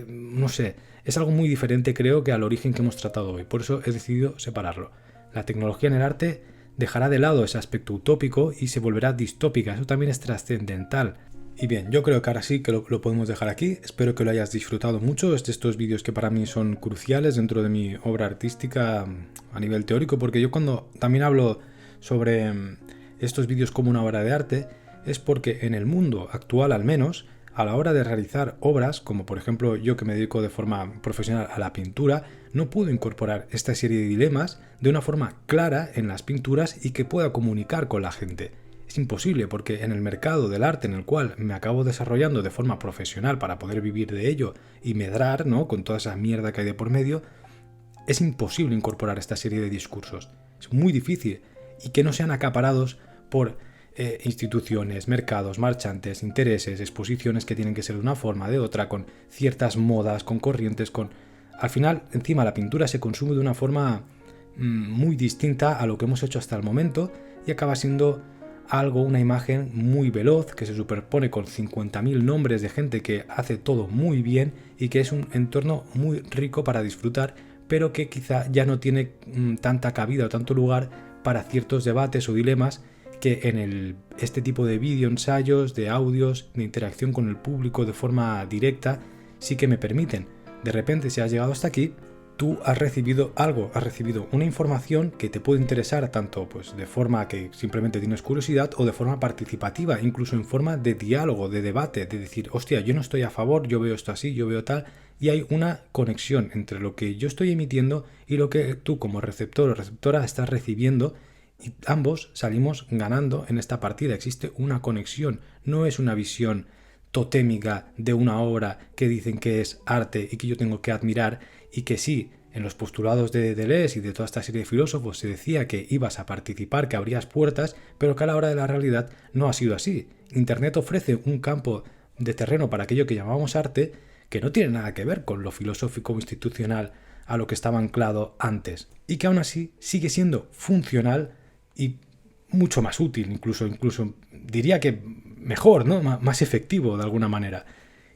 no sé, es algo muy diferente creo que al origen que hemos tratado hoy, por eso he decidido separarlo. La tecnología en el arte dejará de lado ese aspecto utópico y se volverá distópica, eso también es trascendental. Y bien, yo creo que ahora sí que lo podemos dejar aquí, espero que lo hayas disfrutado mucho, es de estos vídeos que para mí son cruciales dentro de mi obra artística a nivel teórico, porque yo cuando también hablo sobre estos vídeos como una obra de arte, es porque en el mundo actual al menos, a la hora de realizar obras, como por ejemplo yo que me dedico de forma profesional a la pintura, no puedo incorporar esta serie de dilemas de una forma clara en las pinturas y que pueda comunicar con la gente. Es imposible porque en el mercado del arte en el cual me acabo desarrollando de forma profesional para poder vivir de ello y medrar, ¿no?, con toda esa mierda que hay de por medio, es imposible incorporar esta serie de discursos. Es muy difícil y que no sean acaparados por instituciones, mercados, marchantes, intereses, exposiciones que tienen que ser de una forma, de otra, con ciertas modas, con corrientes, con... Al final, encima, la pintura se consume de una forma muy distinta a lo que hemos hecho hasta el momento y acaba siendo algo, una imagen muy veloz que se superpone con 50.000 nombres de gente que hace todo muy bien y que es un entorno muy rico para disfrutar, pero que quizá ya no tiene tanta cabida o tanto lugar para ciertos debates o dilemas que en este tipo de vídeo ensayos, de audios, de interacción con el público de forma directa, sí que me permiten. De repente, si has llegado hasta aquí, tú has recibido algo, has recibido una información que te puede interesar tanto pues, de forma que simplemente tienes curiosidad o de forma participativa, incluso en forma de diálogo, de debate, de decir, hostia, yo no estoy a favor, yo veo esto así, yo veo tal, y hay una conexión entre lo que yo estoy emitiendo y lo que tú como receptor o receptora estás recibiendo. Y ambos salimos ganando en esta partida. Existe una conexión, no es una visión totémica de una obra que dicen que es arte y que yo tengo que admirar y que sí, en los postulados de Deleuze y de toda esta serie de filósofos se decía que ibas a participar, que abrías puertas, pero que a la hora de la realidad no ha sido así. Internet ofrece un campo de terreno para aquello que llamamos arte que no tiene nada que ver con lo filosófico o institucional a lo que estaba anclado antes y que aún así sigue siendo funcional y mucho más útil, incluso diría que mejor, ¿no? Más efectivo de alguna manera.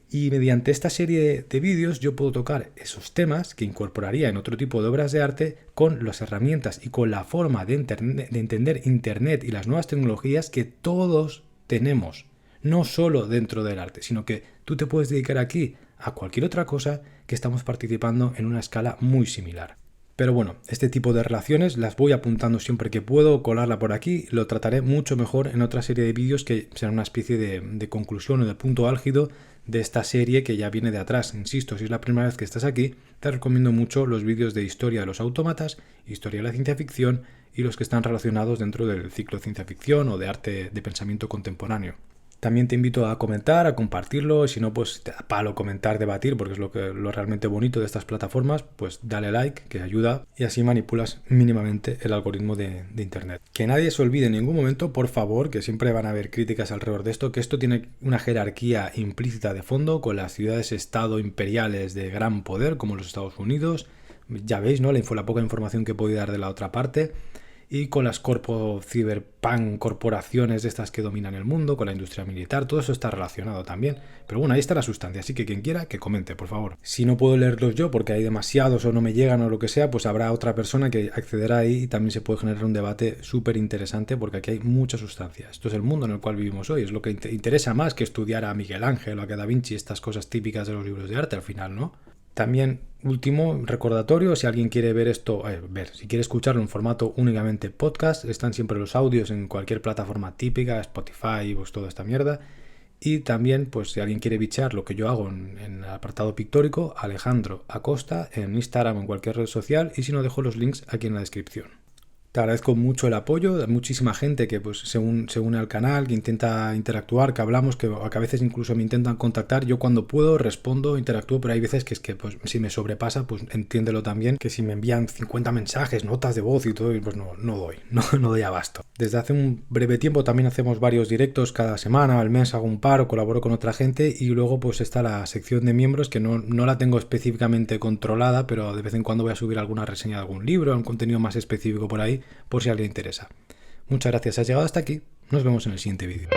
Y mediante esta serie de vídeos yo puedo tocar esos temas que incorporaría en otro tipo de obras de arte con las herramientas y con la forma de entender Internet y las nuevas tecnologías que todos tenemos. No solo dentro del arte, sino que tú te puedes dedicar aquí a cualquier otra cosa que estamos participando en una escala muy similar. Pero bueno, este tipo de relaciones las voy apuntando siempre que puedo, colarla por aquí, lo trataré mucho mejor en otra serie de vídeos que será una especie de conclusión o de punto álgido de esta serie que ya viene de atrás. Insisto, si es la primera vez que estás aquí, te recomiendo mucho los vídeos de historia de los autómatas, historia de la ciencia ficción y los que están relacionados dentro del ciclo de ciencia ficción o de arte de pensamiento contemporáneo. También te invito a comentar, a compartirlo, si no, pues te da palo comentar, debatir, porque es lo realmente bonito de estas plataformas, pues dale like, que ayuda, y así manipulas mínimamente el algoritmo de Internet. Que nadie se olvide en ningún momento, por favor, que siempre van a haber críticas alrededor de esto, que esto tiene una jerarquía implícita de fondo con las ciudades-estado imperiales de gran poder, como los Estados Unidos. Ya veis, ¿no? La poca información que he podido dar de la otra parte. Y con las cyberpunk corporaciones de estas que dominan el mundo, con la industria militar, todo eso está relacionado también. Pero bueno, ahí está la sustancia, así que quien quiera que comente, por favor. Si no puedo leerlos yo porque hay demasiados o no me llegan o lo que sea, pues habrá otra persona que accederá ahí y también se puede generar un debate súper interesante porque aquí hay mucha sustancia. Esto es el mundo en el cual vivimos hoy, es lo que interesa más que estudiar a Miguel Ángel o a Da Vinci, estas cosas típicas de los libros de arte al final, ¿no? También, último recordatorio, si alguien quiere ver esto, si quiere escucharlo en formato únicamente podcast, están siempre los audios en cualquier plataforma típica, Spotify, pues toda esta mierda. Y también, pues si alguien quiere bichear lo que yo hago en el apartado pictórico, Alejandro Acosta, en Instagram o en cualquier red social, y si no, dejo los links aquí en la descripción. Te agradezco mucho el apoyo de muchísima gente que pues se une al canal, que intenta interactuar, que hablamos, que a veces incluso me intentan contactar. Yo cuando puedo respondo, interactúo, pero hay veces que es que pues, si me sobrepasa, pues entiéndelo también, que si me envían 50 mensajes, notas de voz y todo, pues no doy abasto. Desde hace un breve tiempo también hacemos varios directos cada semana, al mes hago un par o colaboro con otra gente y luego pues está la sección de miembros que no la tengo específicamente controlada, pero de vez en cuando voy a subir alguna reseña de algún libro, un contenido más específico por ahí, por si a alguien interesa. Muchas gracias, has llegado hasta aquí. Nos vemos en el siguiente vídeo.